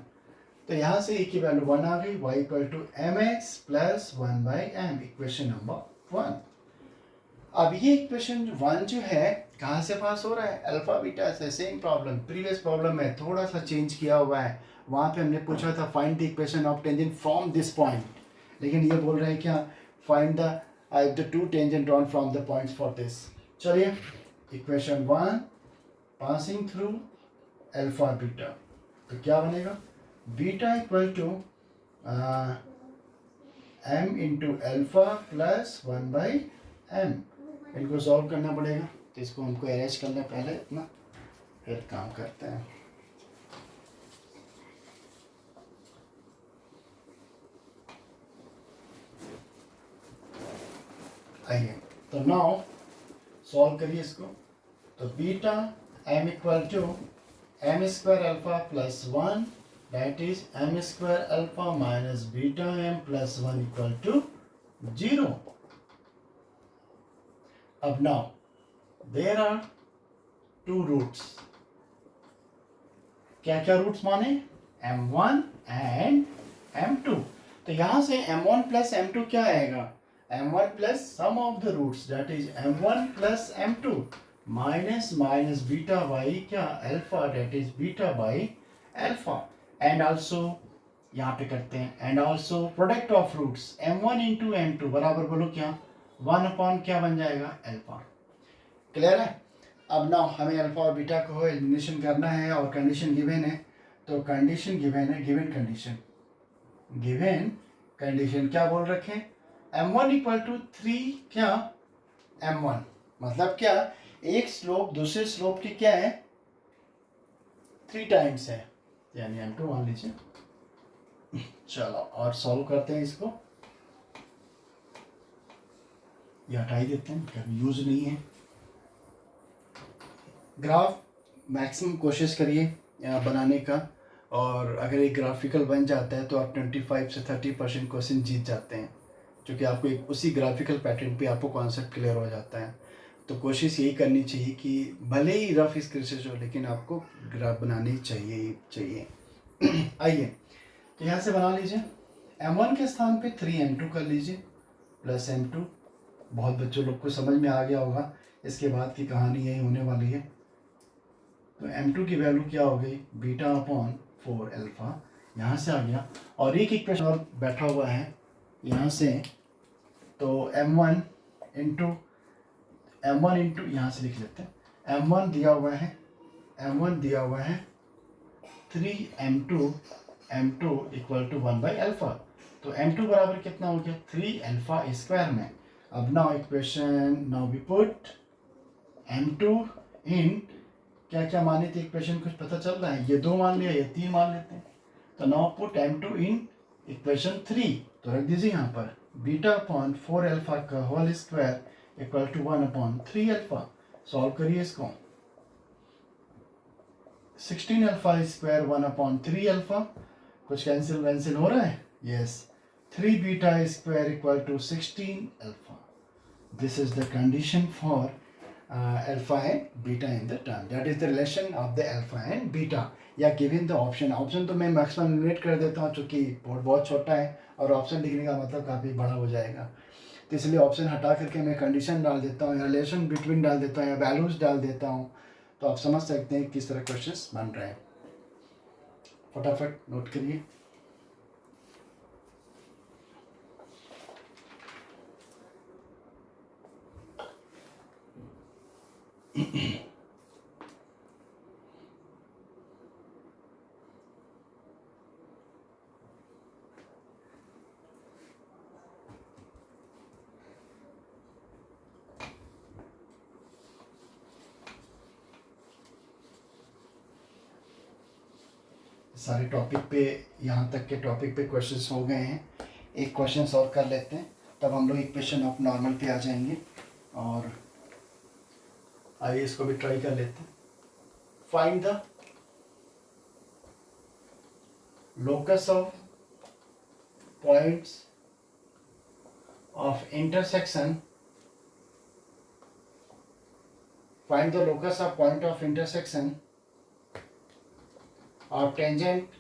तो यहाँ से a की वैल्यू 1 आ गई। y equal to m x plus 1 by m, equation number 1। अब ये इक्वेशन 1 जो है कहाँ से पास हो रहा है, अल्फा बीटा से। सेम प्रॉब्लम, प्रीवियस प्रॉब्लम में थोड़ा सा चेंज किया हुआ है। वहाँ पे हमने पूछा था find the equation of tangent from this point, लेकिन ये बोल रहे हैं क्या, find the two tangent drawn from the points for this. चलिए equation 1 passing through alpha beta, तो क्या बनेगा, beta equal to m into alpha plus 1 by m. इनको सॉल्व करना पड़ेगा, तो इसको हमको अरेंज करना पहले इतना, फिर काम करते हैं। आइए, तो नाउ सॉल्व करिए इसको। तो beta m equal to m square alpha plus 1, that is m square alpha minus beta m plus 1 equal to 0। अब now there are two roots, क्या क्या रूट्स माने, m1 एंड m2। तो यहां से m1 प्लस m2 क्या आएगा, m1 plus sum of the roots that is m1 plus m2 minus minus beta by क्या, alpha, that is beta by alpha. And also यहाँ पे करते हैं, and also product of roots m1 into m2 बराबर बोलो क्या, 1 upon क्या बन जाएगा, अल्फा। क्लियर है? अब ना हमें अल्फा और बीटा को एलिमिनेशन करना है और कंडीशन गिवन है। तो कंडीशन गिवन है, गिवन कंडीशन क्या बोल रखे, m1 इक्वल टू 3 क्या, m1 मतलब क्या, एक स्लोप दूसरे स्लोप की क्या है, 3 टाइम्स है, यानी m2 मान लीजिए। चलो और सॉल्व करते हैं इसको, ये हटा ही देते हैं, कभी यूज नहीं है। ग्राफ मैक्सिमम कोशिश करिए बनाने का, और अगर एक ग्राफिकल बन जाता है तो आप 25 से 30% क्वेश्चन जीत जाते हैं, क्योंकि आपको एक उसी ग्राफिकल पैटर्न पे आपको कॉन्सेप्ट क्लियर हो जाता है। तो कोशिश यही करनी चाहिए कि भले ही रफ स्केचेस हो, लेकिन आपको ग्राफ बनानी चाहिए। आइए, तो यहाँ से बना लीजिए, m1 के स्थान पे 3m2 कर लीजिए प्लस m2। बहुत बच्चों लोग को समझ में आ गया होगा, इसके बाद की कहानी यही होने वाली है। तो m2 की वैल्यू क्या हो गई, बीटा अपॉन 4 अल्फा, यहाँ से आ गया। और एक इक्वेशन और बैठा हुआ है यहाँ से, तो m1 इंटू यहाँ से लिख लेते हैं, m1 दिया हुआ है 3m2 equal to 1 by alpha. तो m2 बराबर कितना हो गया, 3 अल्फा स्क्वायर में। अब now equation, now we put m2 in, क्या क्या माने थे इक्वेशन, कुछ पता चल रहा है, ये 2 मान लिया, ये 3 मान लेते हैं। तो now put m2 in equation 3, तो रख दीजिए यहाँ पर बीटा अपॉन 4 अल्फा का whole square equal to 1 upon 3 alpha. Solve करिए इसको, 16 अल्फा स्क्वायर 1 अपॉन 3 अल्फा, कुछ कैंसिल हो रहा है, yes, 3 beta square equal to 16 alpha. This is the condition for alpha and beta in the term, that is the relation of the alpha and beta, या given the option तो मैं maximum limit कर देता हूँ, चूँकि board बहुत छोटा है और ऑप्शन लिखने का मतलब काफ़ी बड़ा हो जाएगा, तो इसलिए ऑप्शन हटा करके मैं कंडीशन डाल देता हूँ, या रिलेशन बिटवीन डाल देता हूँ, या वैल्यूज डाल देता हूँ। तो आप समझ सकते हैं किस तरह क्वेश्चंस बन रहे हैं। फटाफट नोट करिए। सारे टॉपिक पे, यहाँ तक के टॉपिक पे क्वेश्चंस हो गए हैं। एक क्वेश्चन सॉल्व कर लेते हैं, तब हम लोग इक्वेशन ऑफ नॉर्मल पे आ जाएंगे। और आइए इसको भी ट्राई कर लेते हैं। Find the locus of points of intersection, find the locus of point of intersection of tangent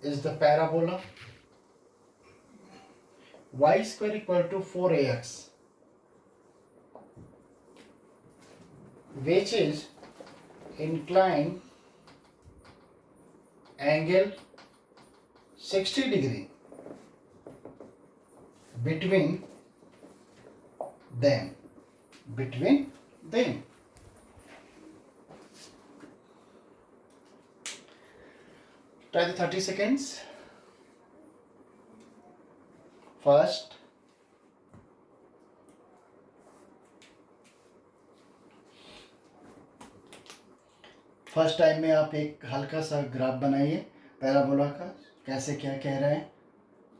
is the parabola y square equal to 4ax, which is inclined angle 60 degree between them. Try the 30 seconds. First, time में आप एक हल्का सा graph बनाइए parabola का, कैसे क्या कह रहे हैं,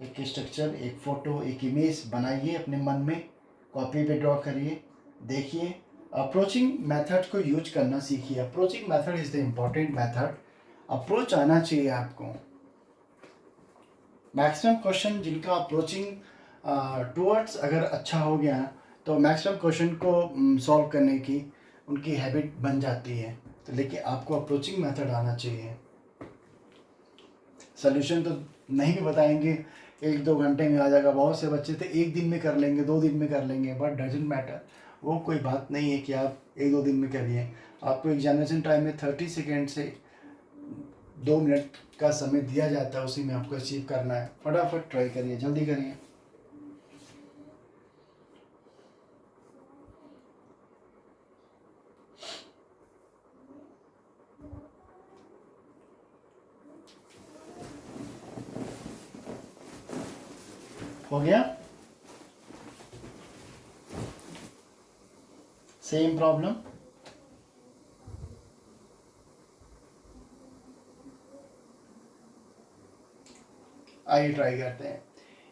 एक स्ट्रक्चर, एक फोटो, एक इमेज बनाइए अपने मन में, कॉपी पे ड्रॉ करिए, देखिए। अप्रोचिंग मेथड को यूज करना सीखिए। Approaching method is the important method. Approach आना चाहिए आपको। मैक्सिमम क्वेश्चन जिनका अप्रोचिंग टूवर्ड्स अगर अच्छा हो गया तो मैक्सिमम क्वेश्चन को सॉल्व करने की उनकी हैबिट बन जाती है। तो लेकिन आपको अप्रोचिंग मेथड आना चाहिए। सोल्यूशन तो नहीं भी बताएंगे, 1-2 घंटे में आ जाएगा। बहुत से बच्चे थे 1 दिन में कर लेंगे, 2 दिन में कर लेंगे, बट डजेंट मैटर। वो कोई बात नहीं है कि आप 1-2 दिन में करिए। आपको एग्जामिनेशन टाइम में 30 सेकेंड से 2 मिनट का समय दिया जाता है, उसी में आपको अचीव करना है। फटाफट ट्राई करिए, जल्दी करिए। हो गया? Same problem. आइए ट्राई करते हैं।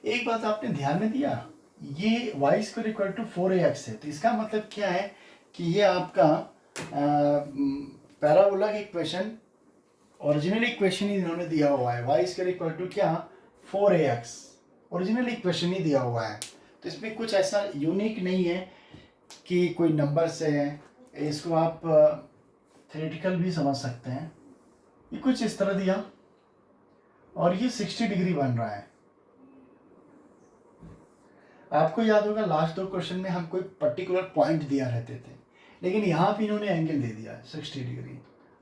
एक बात आपने ध्यान में दिया, ये y square equal to 4ax है, तो इसका मतलब क्या है कि ये आपका पैराबोला की इक्वेशन, ओरिजिनल इक्वेशन ही इन्होंने दिया हुआ है। y स्क्वायर इक्वल टू क्या, 4ax, ओरिजिनल इक्वेशन ही दिया हुआ है। तो इसमें कुछ ऐसा यूनिक नहीं है कि कोई नंबर से है। इसको आप थ्योरेटिकल भी समझ सकते हैं। ये कुछ इस तरह दिया और ये 60 डिग्री बन रहा है। आपको याद होगा लास्ट 2 क्वेश्चन में हम कोई पर्टिकुलर पॉइंट दिया रहते थे, लेकिन यहाँ पे इन्होंने एंगल दे दिया 60 डिग्री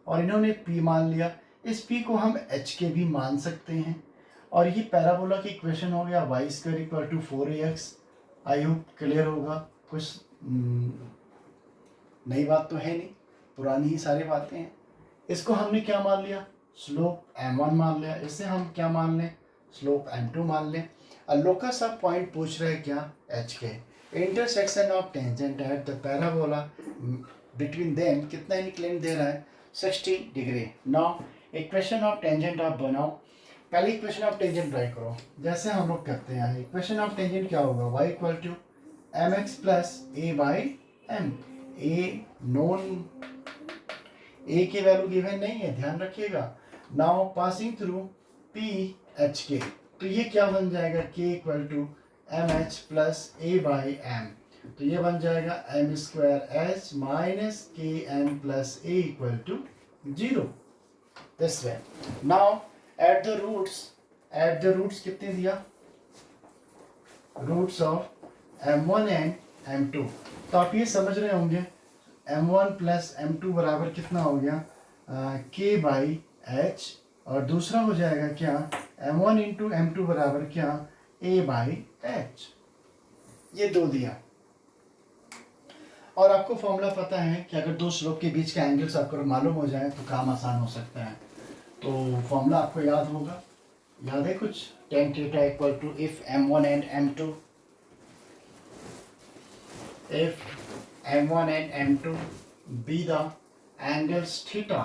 और इन्होंने P मान लिया। इस P को हम H के भी मान सकते हैं। और ये पैराबोला की इक्वेशन हो गया y square equal to 4ax। I hope clear होगा। कुछ नई बात तो है नहीं, पुरानी ही सारी बातें हैं। इसको हमने क्या मान लिया, स्लोप m1 मान लिया। इससे हम क्या मान लें, स्लोप m2 मान लें। लोकस ऑफ पॉइंट पूछ रहे हैं क्या, h के। Intersection of tangent at the parabola between them कितना इंक्लाइन दे रहा है, 60 degree. Now equation of tangent आप बनाओ। पहले इक्वेशन ऑफ टेंजेंट ट्राई करो, जैसे हम लोग करते हैं। इक्वेशन ऑफ टेंजेंट क्या होगा, y equal to mx plus a by m। A known, a की वैल्यू गिवन नहीं है, ध्यान रखिएगा। Now passing through P h k, तो ये क्या बन जाएगा, k equal to m h plus a by m. तो ये बन जाएगा m square h minus k m plus a equal to 0। This way. Now at the roots कितने दिया, roots of m1 and m2। तो आप ये समझ रहे होंगे m1 प्लस m2 बराबर कितना हो गया, k बाई एच, और दूसरा हो जाएगा क्या, m1 इंटू m2 बराबर क्या, a बाई एच। ये 2 दिया। और आपको फॉर्मूला पता है कि अगर 2 स्लोप के बीच का एंगल्स आपको मालूम हो जाए तो काम आसान हो सकता है। तो फॉर्मूला आपको याद होगा, याद है कुछ, tan theta equal to if m1 and m2, if m1 and m2 be the angles theta,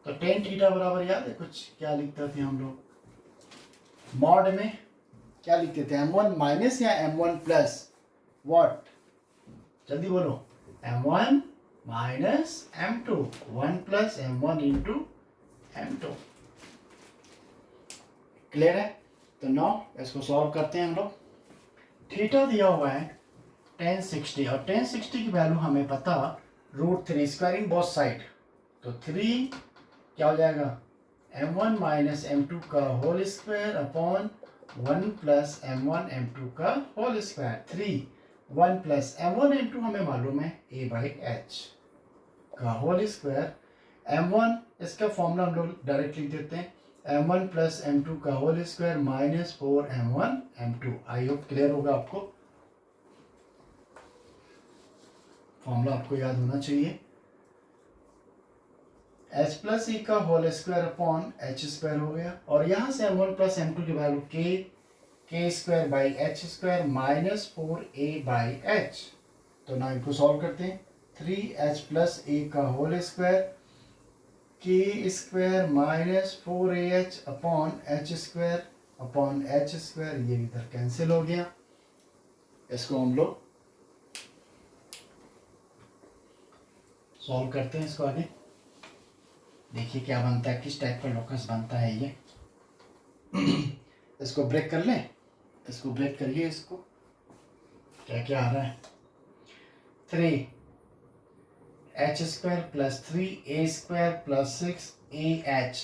तो टेन थीटा बराबर याद है कुछ क्या लिखते थे हम लोग, मॉड में क्या लिखते थे, m1 माइनस या m1 प्लस व्हाट, जल्दी बोलो, m1 minus m2, 1 plus m1 into m2। Clear है? तो नाउ इसको सॉल्व करते हैं हम लोग। थीटा दिया हुआ है 1060 और 1060 की वैल्यू हमें पता √3 स्क्वायरिंग बोथ साइड, तो 3 क्या हो जाएगा, m1 माइनस m2 का whole square upon 1 plus m1 m2 का whole square, 3 1 plus m1 m2 हमें मालूम है a/h का होल स्क्वायर, m1 इसका फॉर्मूला हम लोग डायरेक्ट लिख देते हैं, m1 प्लस m2 का whole square minus 4m1 m2। I hope clear होगा आपको, फॉर्मूला आपको याद होना चाहिए, h प्लस e का whole square upon h square हो गया, और यहाँ से m1 प्लस m2 की value k square by h square minus 4a/h। तो ना इनको सॉल्व करते हैं, 3h प्लस a का whole square k square minus 4ah upon h square, ये इधर कैंसिल हो गया। इसको हम लोग सॉल्व करते हैं, इसको आगे देखिए क्या बनता है, किस टाइप का लोकस बनता है ये। इसको ब्रेक कर लें, इसको ब्रेक करिए, इसको क्या क्या आ रहा है, 3h square plus 3a square plus 6ah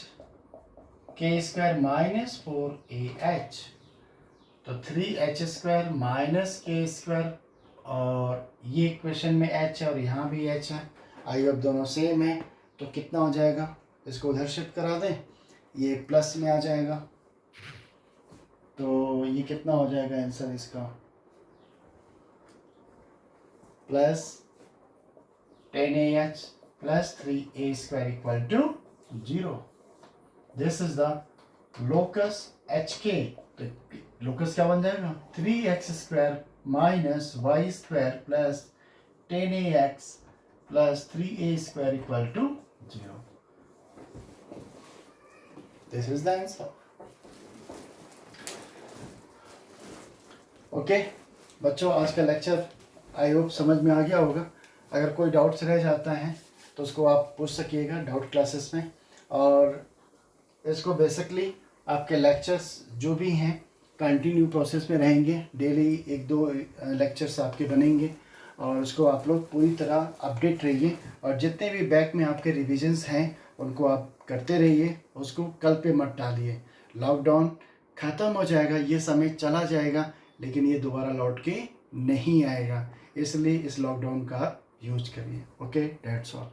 k square minus 4ah, तो 3h square minus k square, और ये इक्वेशन में h है और यहाँ भी h है, आई अब दोनों सेम है, तो कितना हो जाएगा, इसको उधर शिफ्ट करा दें, ये प्लस में आ जाएगा, तो ये कितना हो जाएगा आंसर इसका, plus 10ah plus 3a square equal to 0। This is the locus hk, तो लोकस क्या बन जाएगा, 3x square minus y square plus 10ax plus 3a square equal to 0। This is the answer. Okay बच्चों, आज का lecture I hope समझ में आ गया होगा। अगर कोई डाउट्स रह जाता है तो उसको आप पूछ सकिएगा डाउट क्लासेस में, और इसको बेसिकली आपके लेक्चर्स जो भी हैं कंटिन्यू प्रोसेस में रहेंगे, डेली 1-2 लेक्चर्स आपके बनेंगे, और उसको आप लोग पूरी तरह अपडेट रहिए, और जितने भी बैक में आपके रिविजन्स हैं उनको आप करते रहिए, उसको कल पे मत डालिए। लॉकडाउन ख़त्म हो जाएगा, ये समय चला जाएगा, लेकिन ये दोबारा लौट के नहीं आएगा, इसलिए इस लॉकडाउन का यूज करिए। Okay, that's all.